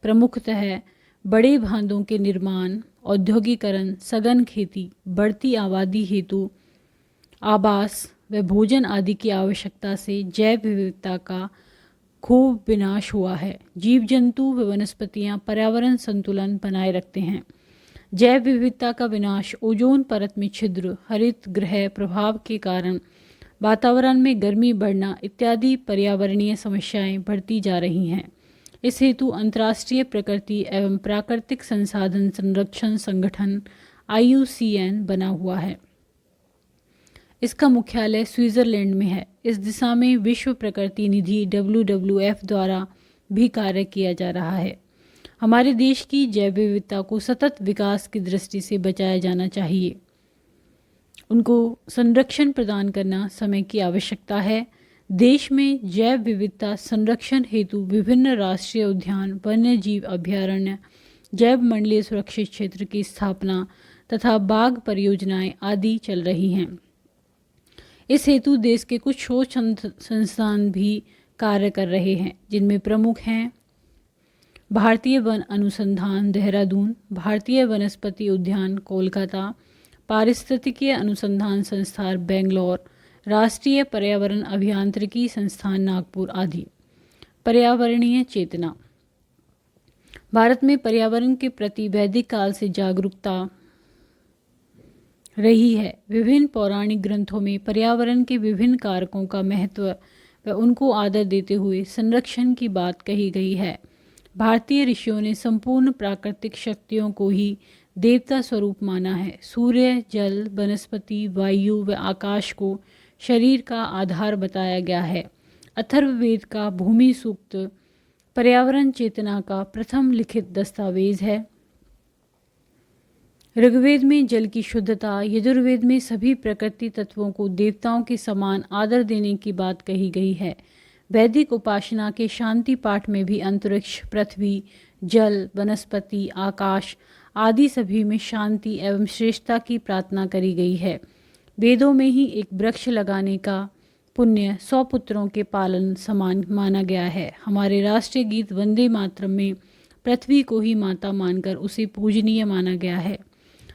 प्रमुखतः बड़े बांधों के निर्माण, औद्योगिकरण, सघन खेती, बढ़ती आबादी हेतु आवास व भोजन आदि की आवश्यकता से जैव विविधता का खूब विनाश हुआ है। जीव जंतु व वनस्पतियां पर्यावरण संतुलन बनाए रखते हैं। जैव विविधता का विनाश ओजोन परत में छिद्र, हरित गृह प्रभाव के कारण वातावरण में गर्मी बढ़ना इत्यादि पर्यावरणीय समस्याएं बढ़ती जा रही हैं। इस हेतु अंतर्राष्ट्रीय प्रकृति एवं प्राकृतिक संसाधन संरक्षण संगठन IUCN बना हुआ है। इसका मुख्यालय स्विट्जरलैंड में है। इस दिशा में विश्व प्रकृति निधि WWF द्वारा भी कार्य किया जा रहा है। हमारे देश की जैव विविधता को सतत विकास की दृष्टि से बचाया जाना चाहिए। उनको संरक्षण प्रदान करना समय की आवश्यकता है। देश में जैव विविधता संरक्षण हेतु विभिन्न राष्ट्रीय उद्यान, वन्य जीव अभयारण्य, जैव मंडलीय सुरक्षित क्षेत्र की स्थापना तथा बाघ परियोजनाएं आदि चल रही हैं। इस हेतु देश के कुछ शोध संस्थान भी कार्य कर रहे हैं, जिनमें प्रमुख हैं भारतीय वन अनुसंधान देहरादून, भारतीय वनस्पति उद्यान कोलकाता, पारिस्थितिकीय अनुसंधान संस्थान बेंगलोर, राष्ट्रीय पर्यावरण अभियांत्रिकी संस्थान नागपुर आदि। पर्यावरणीय चेतना। भारत में पर्यावरण के प्रति वैदिक काल से जागरूकता रही है। विभिन्न पौराणिक ग्रंथों में पर्यावरण के विभिन्न कारकों का महत्व व उनको आदर देते हुए संरक्षण की बात कही गई है। भारतीय ऋषियों ने संपूर्ण प्राकृतिक शक्तियों को ही देवता स्वरूप माना है। सूर्य, जल, वनस्पति, वायु व आकाश को शरीर का आधार बताया गया है। अथर्ववेद का भूमि सूक्त पर्यावरण चेतना का प्रथम लिखित दस्तावेज है। ऋग्वेद में जल की शुद्धता, यजुर्वेद में सभी प्रकृति तत्वों को देवताओं के समान आदर देने की बात कही गई है। वैदिक उपासना के शांति पाठ में भी अंतरिक्ष, पृथ्वी, जल, वनस्पति, आकाश आदि सभी में शांति एवं श्रेष्ठता की प्रार्थना करी गई है। वेदों में ही एक वृक्ष लगाने का पुण्य 100 पुत्रों के पालन समान माना गया है। हमारे राष्ट्रीय गीत वंदे मातरम में पृथ्वी को ही माता मानकर उसे पूजनीय माना गया है।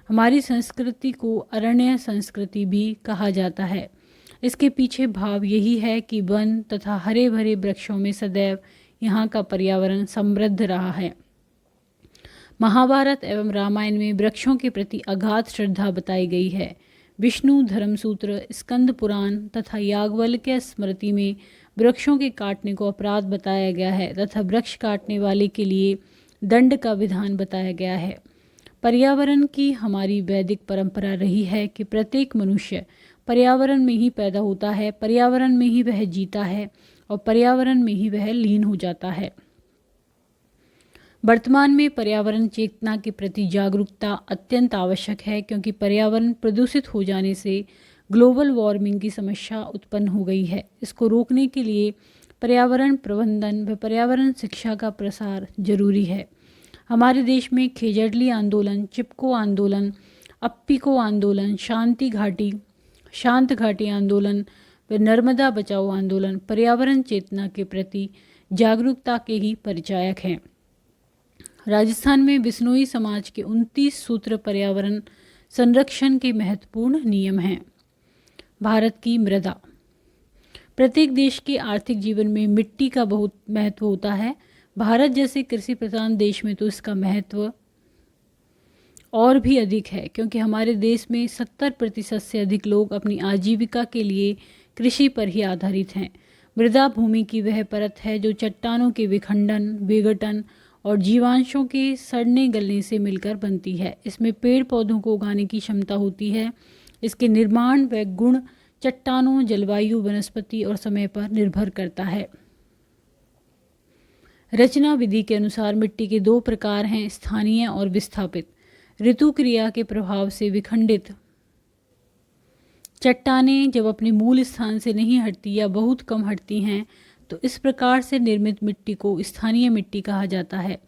हमारी संस्कृति को अरण्य संस्कृति भी कहा जाता है। इसके पीछे भाव यही है कि वन तथा हरे भरे वृक्षों में सदैव यहाँ का पर्यावरण समृद्ध रहा है। महाभारत एवं रामायण में वृक्षों के प्रति अगाध श्रद्धा बताई गई है। विष्णु धर्मसूत्र, स्कंद पुराण तथा याज्ञवल्क्य स्मृति में वृक्षों के काटने को अपराध बताया गया है तथा वृक्ष काटने वाले के लिए दंड का विधान बताया गया है। पर्यावरण की हमारी वैदिक परंपरा रही है कि प्रत्येक मनुष्य पर्यावरण में ही पैदा होता है, पर्यावरण में ही वह जीता है और पर्यावरण में ही वह लीन हो जाता है। वर्तमान में पर्यावरण चेतना के प्रति जागरूकता अत्यंत आवश्यक है, क्योंकि पर्यावरण प्रदूषित हो जाने से ग्लोबल वार्मिंग की समस्या उत्पन्न हो गई है। इसको रोकने के लिए पर्यावरण प्रबंधन व पर्यावरण शिक्षा का प्रसार जरूरी है। हमारे देश में खेजड़ली आंदोलन, चिपको आंदोलन, अप्पिको आंदोलन, शांत घाटी आंदोलन व नर्मदा बचाओ आंदोलन पर्यावरण चेतना के प्रति जागरूकता के ही परिचायक हैं। राजस्थान में बिश्नोई समाज के 29 सूत्र पर्यावरण संरक्षण के महत्वपूर्ण नियम हैं। भारत की मृदा। प्रत्येक देश के आर्थिक जीवन में मिट्टी का बहुत महत्व होता है। भारत जैसे कृषि प्रधान देश में तो इसका महत्व और भी अधिक है, क्योंकि हमारे देश में 70% से अधिक लोग अपनी आजीविका के लिए कृषि पर ही आधारित हैं। मृदा भूमि की वह परत है जो चट्टानों के विखंडन, विघटन और जीवांशों के सड़ने गलने से मिलकर बनती है। इसमें पेड़ पौधों को उगाने की क्षमता होती है। इसके निर्माण व गुण चट्टानों, जलवायु, वनस्पति और समय पर निर्भर करता है। रचना विधि के अनुसार मिट्टी के 2 प्रकार हैं, स्थानीय और विस्थापित। ऋतु क्रिया के प्रभाव से विखंडित चट्टानें जब अपने मूल स्थान से नहीं हटती या बहुत कम हटती हैं तो इस प्रकार से निर्मित मिट्टी को स्थानीय मिट्टी कहा जाता है।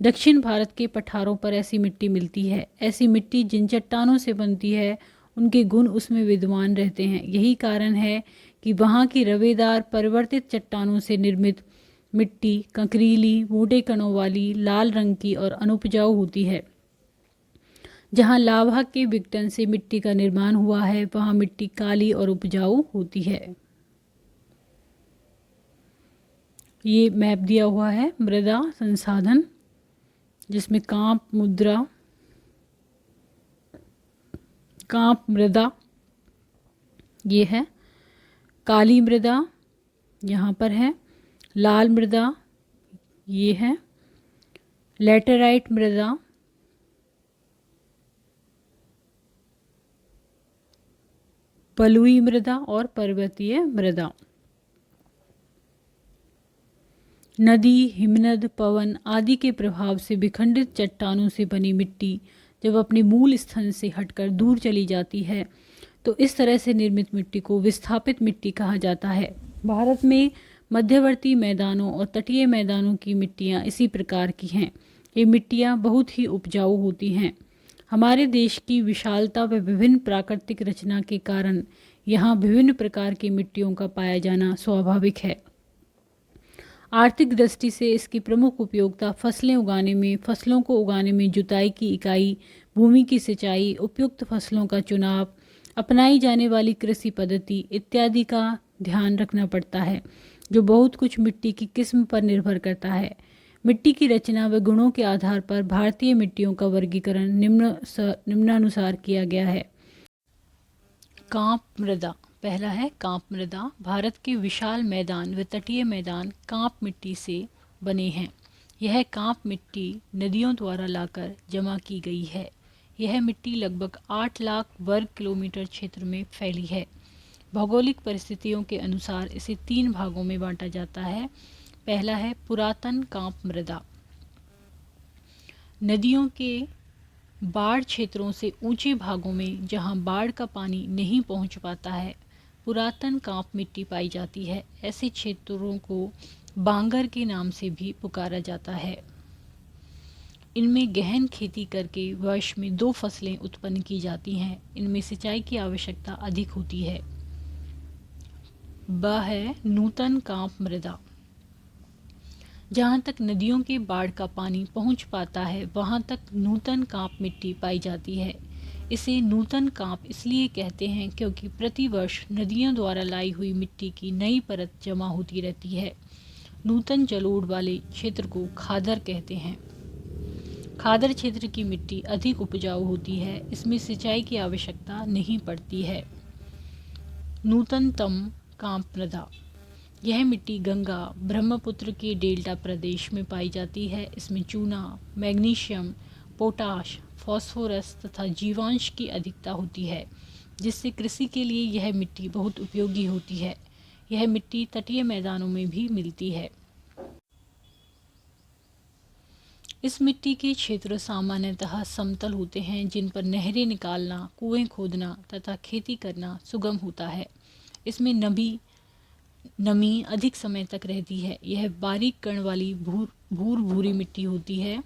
दक्षिण भारत के पठारों पर ऐसी मिट्टी मिलती है। ऐसी मिट्टी जिन चट्टानों से बनती है उनके गुण उसमें विद्यमान रहते हैं। यही कारण है कि वहाँ की रवेदार परिवर्तित चट्टानों से निर्मित मिट्टी कंकरीली, मोटे कणों वाली, लाल रंग की और अनुपजाऊ होती है। जहाँ लावा के विघटन से मिट्टी का निर्माण हुआ है वहाँ मिट्टी काली और उपजाऊ होती है। ये मैप दिया हुआ है मृदा संसाधन, जिसमें कांप मृदा ये है, काली मृदा यहाँ पर है, लाल मृदा ये है, लैटेराइट मृदा, बलुई मृदा और पर्वतीय मृदा। नदी, हिमनद, पवन आदि के प्रभाव से विखंडित चट्टानों से बनी मिट्टी जब अपने मूल स्थान से हटकर दूर चली जाती है तो इस तरह से निर्मित मिट्टी को विस्थापित मिट्टी कहा जाता है। भारत में मध्यवर्ती मैदानों और तटीय मैदानों की मिट्टियाँ इसी प्रकार की हैं। ये मिट्टियाँ बहुत ही उपजाऊ होती हैं। हमारे देश की विशालता व विभिन्न प्राकृतिक रचना के कारण यहाँ विभिन्न प्रकार की मिट्टियों का पाया जाना स्वाभाविक है। आर्थिक दृष्टि से इसकी प्रमुख उपयोगिता फसलें उगाने में, फसलों को उगाने में जुताई की इकाई, भूमि की सिंचाई, उपयुक्त फसलों का चुनाव, अपनाई जाने वाली कृषि पद्धति इत्यादि का ध्यान रखना पड़ता है, जो बहुत कुछ मिट्टी की किस्म पर निर्भर करता है। मिट्टी की रचना व गुणों के आधार पर भारतीय मिट्टियों का वर्गीकरण निम्नानुसार किया गया है। कांप मृदा। पहला है कांप मृदा। भारत के विशाल मैदान व तटीय मैदान कांप मिट्टी से बने हैं। यह कांप मिट्टी नदियों द्वारा लाकर जमा की गई है। यह मिट्टी लगभग 8 लाख वर्ग किलोमीटर क्षेत्र में फैली है। भौगोलिक परिस्थितियों के अनुसार इसे 3 भागों में बांटा जाता है। पहला है पुरातन कांप मृदा। नदियों के बाढ़ क्षेत्रों से ऊंचे भागों में जहां बाढ़ का पानी नहीं पहुंच पाता है, पुरातन कांप मिट्टी पाई जाती है। ऐसे क्षेत्रों को बांगर के नाम से भी पुकारा जाता है। इनमें गहन खेती करके वर्ष में 2 फसलें उत्पन्न की जाती हैं। इनमें सिंचाई की आवश्यकता अधिक होती है। ब है नूतन कांप मृदा। जहाँ तक नदियों के बाढ़ का पानी पहुँच पाता है वहाँ तक नूतन कांप मिट्टी पाई जाती है। इसे नूतन कांप इसलिए कहते हैं क्योंकि प्रतिवर्ष नदियों द्वारा लाई हुई मिट्टी की नई परत जमा होती रहती है। नूतन जलोढ़ वाले क्षेत्र को खादर कहते हैं। खादर क्षेत्र की मिट्टी अधिक उपजाऊ होती है। इसमें सिंचाई की आवश्यकता नहीं पड़ती है। नूतनतम कांप मृदा। यह मिट्टी गंगा ब्रह्मपुत्र के डेल्टा प्रदेश में पाई जाती है। इसमें चूना, मैग्नीशियम, पोटाश, फास्फोरस तथा जीवांश की अधिकता होती है, जिससे कृषि के लिए यह मिट्टी बहुत उपयोगी होती है। यह मिट्टी तटीय मैदानों में भी मिलती है। इस मिट्टी के क्षेत्र सामान्यतः समतल होते हैं, जिन पर नहरें निकालना, कुएं खोदना तथा खेती करना सुगम होता है। इसमें नमी अधिक समय तक रहती है। यह बारीक कण वाली भूरी मिट्टी होती है,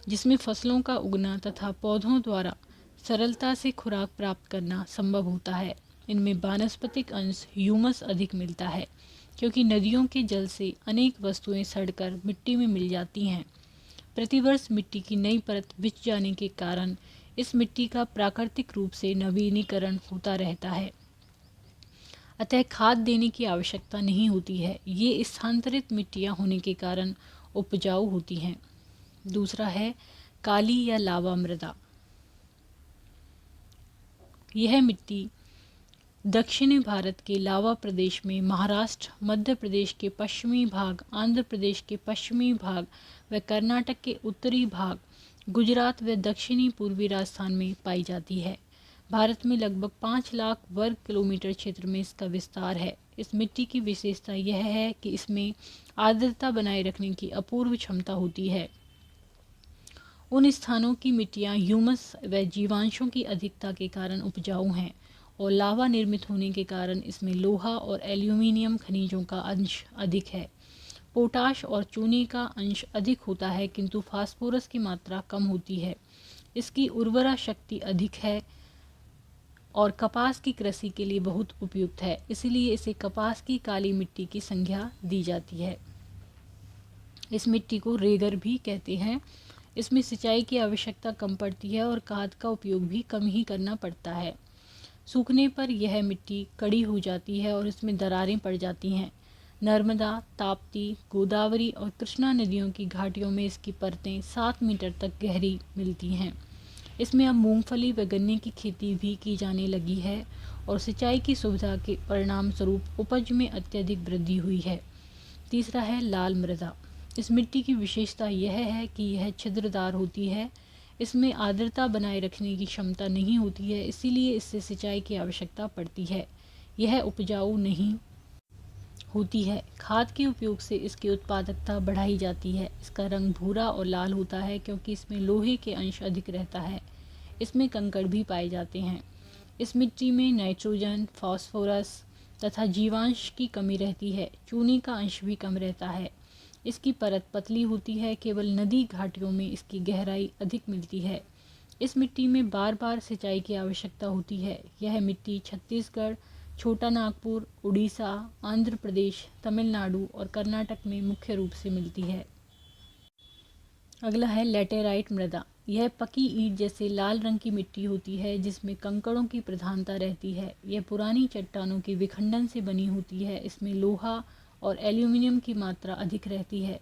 जिसमें फसलों का उगना तथा पौधों द्वारा सरलता से खुराक प्राप्त करना संभव होता है। इनमें वानस्पतिक अंश ह्यूमस अधिक मिलता है, क्योंकि नदियों के जल से अनेक वस्तुएं सड़कर मिट्टी में मिल जाती हैं। प्रतिवर्ष मिट्टी की नई परत बिछ जाने के कारण इस मिट्टी का प्राकृतिक रूप से नवीनीकरण होता रहता है, अतः खाद देने की आवश्यकता नहीं होती है। ये स्थानांतरित मिट्टियाँ होने के कारण उपजाऊ होती हैं। दूसरा है काली या लावा मृदा। यह मिट्टी दक्षिणी भारत के लावा प्रदेश में महाराष्ट्र, मध्य प्रदेश के पश्चिमी भाग, आंध्र प्रदेश के पश्चिमी भाग व कर्नाटक के उत्तरी भाग, गुजरात व दक्षिणी पूर्वी राजस्थान में पाई जाती है। भारत में लगभग 5 लाख वर्ग किलोमीटर क्षेत्र में इसका विस्तार है। इस मिट्टी की विशेषता यह है कि इसमें आर्द्रता बनाए रखने की अपूर्व क्षमता होती है। उन स्थानों की मिट्टियाँ ह्यूमस व जीवांशों की अधिकता के कारण उपजाऊ हैं और लावा निर्मित होने के कारण इसमें लोहा और एल्यूमीनियम खनिजों का अंश अधिक है। पोटाश और चूने का अंश अधिक होता है, किंतु फास्फोरस की मात्रा कम होती है। इसकी उर्वरा शक्ति अधिक है और कपास की कृषि के लिए बहुत उपयुक्त है, इसलिए इसे कपास की काली मिट्टी की संज्ञा दी जाती है। इस मिट्टी को रेगर भी कहते हैं। इसमें सिंचाई की आवश्यकता कम पड़ती है और खाद का उपयोग भी कम ही करना पड़ता है। सूखने पर यह मिट्टी कड़ी हो जाती है और इसमें दरारें पड़ जाती हैं। नर्मदा, ताप्ती, गोदावरी और कृष्णा नदियों की घाटियों में इसकी परतें 7 मीटर तक गहरी मिलती हैं। इसमें अब मूंगफली व गन्ने की खेती भी की जाने लगी है और सिंचाई की सुविधा के परिणाम स्वरूप उपज में अत्यधिक वृद्धि हुई है। तीसरा है लाल मृदा। इस मिट्टी की विशेषता यह है कि यह छिद्रदार होती है। इसमें आर्द्रता बनाए रखने की क्षमता नहीं होती है, इसीलिए इससे सिंचाई की आवश्यकता पड़ती है। यह उपजाऊ नहीं होती है। खाद के उपयोग से इसकी उत्पादकता बढ़ाई जाती है। इसका रंग भूरा और लाल होता है क्योंकि इसमें लोहे के अंश अधिक रहता है। इसमें कंकड़ भी पाए जाते हैं। इस मिट्टी में नाइट्रोजन, फास्फोरस तथा जीवांश की कमी रहती है। चूने का अंश भी कम रहता है। इसकी परत पतली होती है। केवल नदी घाटियों में इसकी गहराई अधिक मिलती है। इस मिट्टी में बार बार सिंचाई की आवश्यकता होती है। यह मिट्टी छत्तीसगढ़, छोटा नागपुर, उड़ीसा, आंध्र प्रदेश, तमिलनाडु और कर्नाटक में मुख्य रूप से मिलती है। अगला है लैटेराइट मृदा। यह पकी ईंट जैसे लाल रंग की मिट्टी होती है जिसमें कंकड़ों की प्रधानता रहती है। यह पुरानी चट्टानों के विखंडन से बनी होती है। इसमें लोहा और एल्यूमिनियम की मात्रा अधिक रहती है,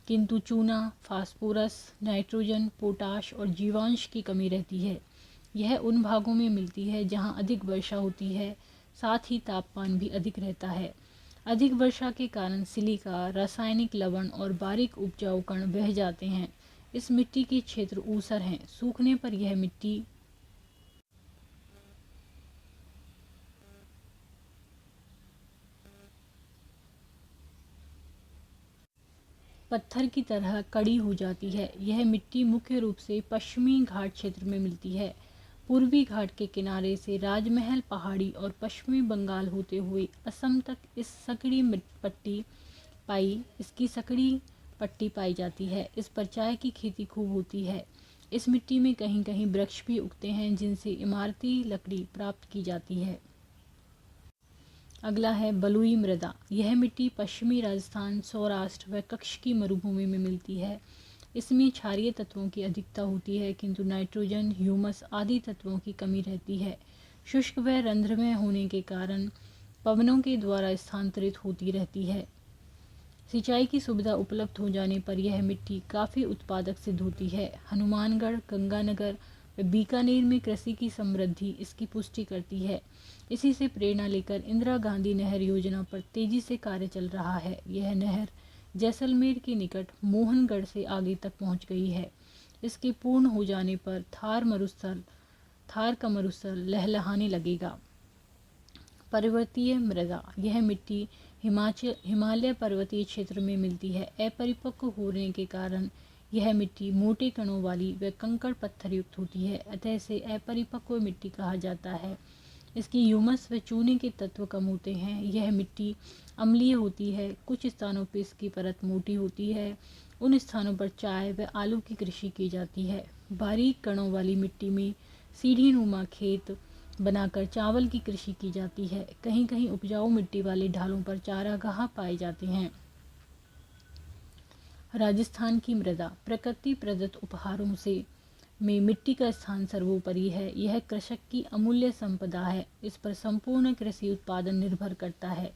किंतु चूना, फास्फोरस, नाइट्रोजन, पोटाश और जीवांश की कमी रहती है। यह उन भागों में मिलती है जहां अधिक वर्षा होती है, साथ ही तापमान भी अधिक रहता है। अधिक वर्षा के कारण सिलिका, रासायनिक लवण और बारीक उपजाऊ कण बह जाते हैं। इस मिट्टी के क्षेत्र ऊसर हैं। सूखने पर यह मिट्टी पत्थर की तरह कड़ी हो जाती है। यह मिट्टी मुख्य रूप से पश्चिमी घाट क्षेत्र में मिलती है। पूर्वी घाट के किनारे से राजमहल पहाड़ी और पश्चिमी बंगाल होते हुए असम तक इसकी सकड़ी पट्टी पाई जाती है। इस पर चाय की खेती खूब होती है। इस मिट्टी में कहीं कहीं वृक्ष भी उगते हैं जिनसे इमारती लकड़ी प्राप्त की जाती है। अगला है बलुई मृदा। यह मिट्टी पश्चिमी राजस्थान, सौराष्ट्र व कच्छ की मरुभूमि में मिलती है। इसमें क्षारीय तत्वों की अधिकता होती है, किंतु नाइट्रोजन, ह्यूमस आदि तत्वों की कमी रहती है। शुष्क व रंध्रमय होने के कारण पवनों के द्वारा स्थानांतरित होती रहती है। सिंचाई की सुविधा उपलब्ध हो जाने पर यह मिट्टी काफ़ी उत्पादक सिद्ध होती है। हनुमानगढ़, गंगानगर व बीकानेर में कृषि की समृद्धि इसकी पुष्टि करती है। इसी से प्रेरणा लेकर इंदिरा गांधी नहर योजना पर तेजी से कार्य चल रहा है। यह नहर जैसलमेर के निकट मोहनगढ़ से आगे तक पहुंच गई है। इसके पूर्ण हो जाने पर थार का मरुस्थल लहलहाने लगेगा। पर्वतीय मृदा। यह मिट्टी हिमालय पर्वतीय क्षेत्र में मिलती है। अपरिपक्व होने के कारण यह मिट्टी मोटे कणों वाली व कंकड़ पत्थर युक्त होती है, अतः इसे अपरिपक्व मिट्टी कहा जाता है। इसकी ह्यूमस व चूने के तत्व कम होते हैं। यह मिट्टी अम्लीय होती है। कुछ स्थानों पर इसकी परत मोटी होती है। उन स्थानों पर चाय व आलू की कृषि की जाती है। बारीक कणों वाली मिट्टी में सीढ़ी नुमा खेत बनाकर चावल की कृषि की जाती है। कहीं कहीं उपजाऊ मिट्टी वाले ढालों पर चारागाह पाए जाते हैं। राजस्थान की मृदा प्रकृति प्रदत्त उपहारों से में मिट्टी का स्थान सर्वोपरि है। यह कृषक की अमूल्य संपदा है। इस पर संपूर्ण कृषि उत्पादन निर्भर करता है।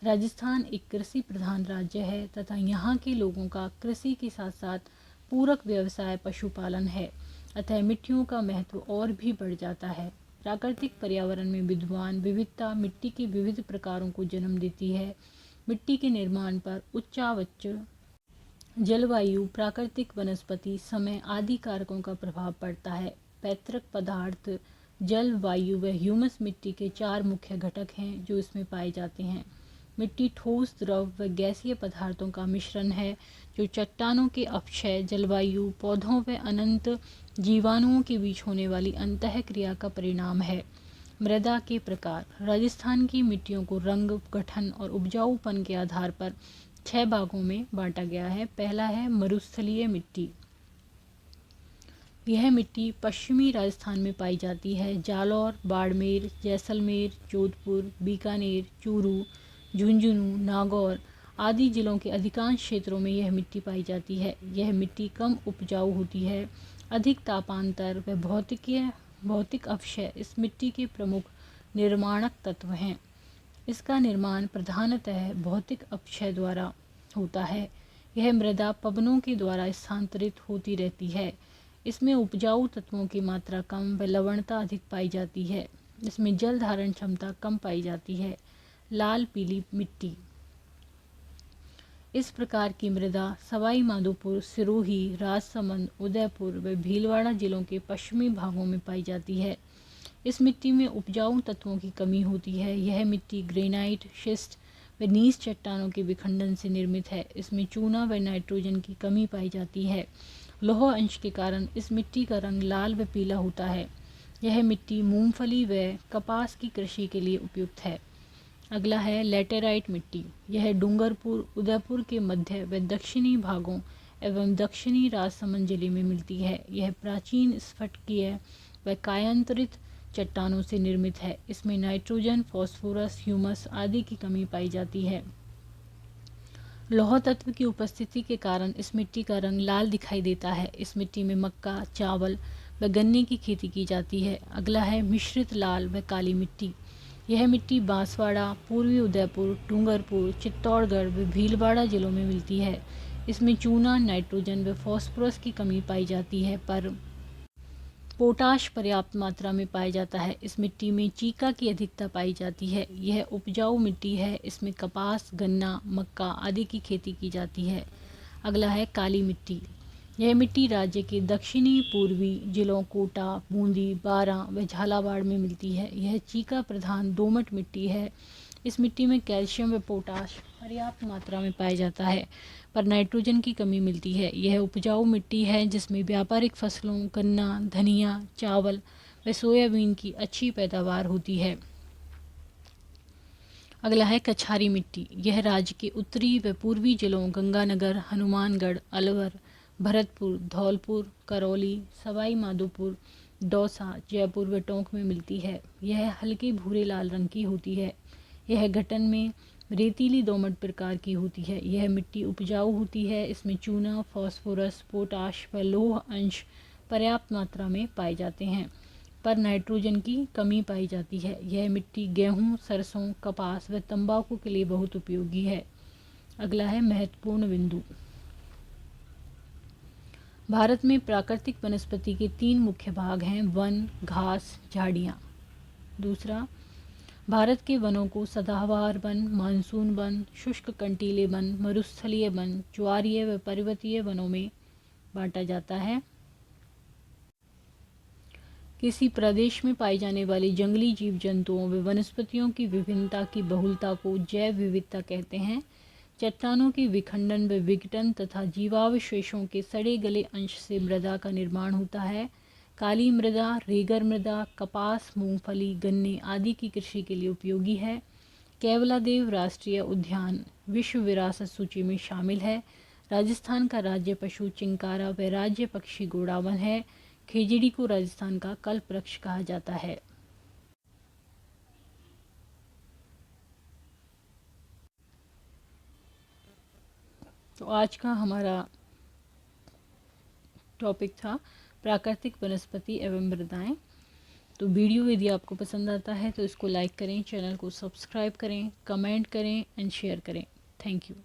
राजस्थान एक कृषि प्रधान राज्य है तथा यहाँ के लोगों का कृषि के साथ साथ पूरक व्यवसाय पशुपालन है। अतः मिट्टियों का महत्व और भी बढ़ जाता है। प्राकृतिक पर्यावरण में विद्यमान विविधता मिट्टी के विविध प्रकारों को जन्म देती है। मिट्टी के निर्माण पर उच्चावच जलवायु, प्राकृतिक वनस्पति, समय आदि कारकों का प्रभाव पड़ता है। पैतृक पदार्थ, जल, वायु व ह्यूमस मिट्टी के 4 मुख्य घटक हैं जो इसमें पाए जाते हैं। मिट्टी ठोस, द्रव व गैसीय पदार्थों का मिश्रण है जो चट्टानों के अपक्षय, जलवायु, पौधों व अनंत जीवाणुओं के बीच होने वाली अंतःक्रिया का परिणाम है। मृदा के प्रकार। राजस्थान की मिट्टियों को रंग, गठन और उपजाऊपन के आधार पर 6 भागों में बांटा गया है। पहला है मरुस्थलीय मिट्टी। यह मिट्टी पश्चिमी राजस्थान में पाई जाती है। जालौर, बाड़मेर, जैसलमेर, जोधपुर, बीकानेर, चूरू, झुंझुनू, नागौर आदि जिलों के अधिकांश क्षेत्रों में यह मिट्टी पाई जाती है। यह मिट्टी कम उपजाऊ होती है। अधिक तापांतर व भौतिक अपक्षय इस मिट्टी के प्रमुख निर्माणक तत्व हैं। इसका निर्माण प्रधानतः भौतिक अपक्षय द्वारा होता है। यह मृदा पवनों के द्वारा स्थानांतरित होती रहती है। इसमें उपजाऊ तत्वों की मात्रा कम व लवणता अधिक पाई जाती है। इसमें जल धारण क्षमता कम पाई जाती है। लाल पीली मिट्टी। इस प्रकार की मृदा सवाई माधोपुर, सिरोही, राजसमंद, उदयपुर व भीलवाड़ा जिलों के पश्चिमी भागों में पाई जाती है। इस मिट्टी में उपजाऊ तत्वों की कमी होती है। यह मिट्टी ग्रेनाइट, शिस्ट व नीस चट्टानों के विखंडन से निर्मित है। इसमें चूना व नाइट्रोजन की कमी पाई जाती है। लौह अंश के कारण इस मिट्टी का रंग लाल व पीला होता है। यह मिट्टी मूंगफली व कपास की कृषि के लिए उपयुक्त है। अगला है लैटेराइट मिट्टी। यह डूंगरपुर, उदयपुर के मध्य व दक्षिणी भागों एवं दक्षिणी राजसमंद जिले में मिलती है। यह प्राचीन स्फटिकीय व कायांतरित चट्टानों से निर्मित है। इसमें नाइट्रोजन, फास्फोरस, ह्यूमस आदि की कमी पाई जाती है। लौह तत्व की उपस्थिति के कारण इस मिट्टी का रंग लाल दिखाई देता है। इस मिट्टी में मक्का, चावल व गन्ने की खेती की जाती है। अगला है मिश्रित लाल व काली मिट्टी। यह मिट्टी बांसवाड़ा, पूर्वी उदयपुर, डूंगरपुर, चित्तौड़गढ़ व भीलवाड़ा जिलों में मिलती है। इसमें चूना, नाइट्रोजन व फास्फोरस की कमी पाई जाती है पर पोटाश पर्याप्त मात्रा में पाया जाता है। इस मिट्टी में चीका की अधिकता पाई जाती है। यह उपजाऊ मिट्टी है। इसमें कपास, गन्ना, मक्का आदि की खेती की जाती है। अगला है काली मिट्टी। यह मिट्टी राज्य के दक्षिणी पूर्वी जिलों कोटा, बूंदी, बारां व झालावाड़ में मिलती है। यह चीका प्रधान दोमट मिट्टी है। इस मिट्टी में कैल्शियम व पोटाश पर्याप्त मात्रा में पाया जाता है पर नाइट्रोजन की कमी मिलती है। यह उपजाऊ मिट्टी है जिसमें व्यापारिक फसलों, गन्ना, धनिया, चावल व सोयाबीन की अच्छी पैदावार होती है। अगला है कछारी मिट्टी। यह राज्य के उत्तरी व पूर्वी जिलों गंगानगर, हनुमानगढ़, अलवर, भरतपुर, धौलपुर, करौली, सवाई माधोपुर, दौसा, जयपुर व टोंक में मिलती है। यह हल्के भूरे लाल रंग की होती है। यह गठन में रेतीली दोमट प्रकार की होती है। यह मिट्टी उपजाऊ होती है। इसमें चूना, फास्फोरस, पोटाश व लौह अंश पर्याप्त मात्रा में पाए जाते हैं पर नाइट्रोजन की कमी पाई जाती है। यह मिट्टी गेहूं, सरसों, कपास व तंबाकू के लिए बहुत उपयोगी है। अगला है महत्वपूर्ण बिंदु। भारत में प्राकृतिक वनस्पति के 3 मुख्य भाग हैं, वन, घास, झाड़ियाँ। दूसरा, भारत के वनों को सदाबहार वन, मानसून वन, शुष्क कंटीले वन, मरुस्थलीय वन, ज्वारीय व पर्वतीय वनों में बांटा जाता है। किसी प्रदेश में पाई जाने वाली जंगली जीव जंतुओं व वनस्पतियों की विभिन्नता की बहुलता को जैव विविधता कहते हैं। चट्टानों के विखंडन व विघटन तथा जीवावशेषों के सड़े गले अंश से मृदा का निर्माण होता है। काली मृदा, रेगर मृदा, कपास, मूंगफली, गन्ने आदि की कृषि के लिए उपयोगी है। केवलादेव राष्ट्रीय उद्यान विश्व विरासत सूची में शामिल है। राजस्थान का राज्य पशु चिंकारा व राज्य पक्षी गोडावन है। खेजड़ी को राजस्थान का कल्प वृक्ष कहा जाता है। तो आज का हमारा टॉपिक था प्राकृतिक वनस्पति एवं मृदाएं। तो वीडियो यदि आपको पसंद आता है तो इसको लाइक करें, चैनल को सब्सक्राइब करें, कमेंट करें एंड शेयर करें। Thank you.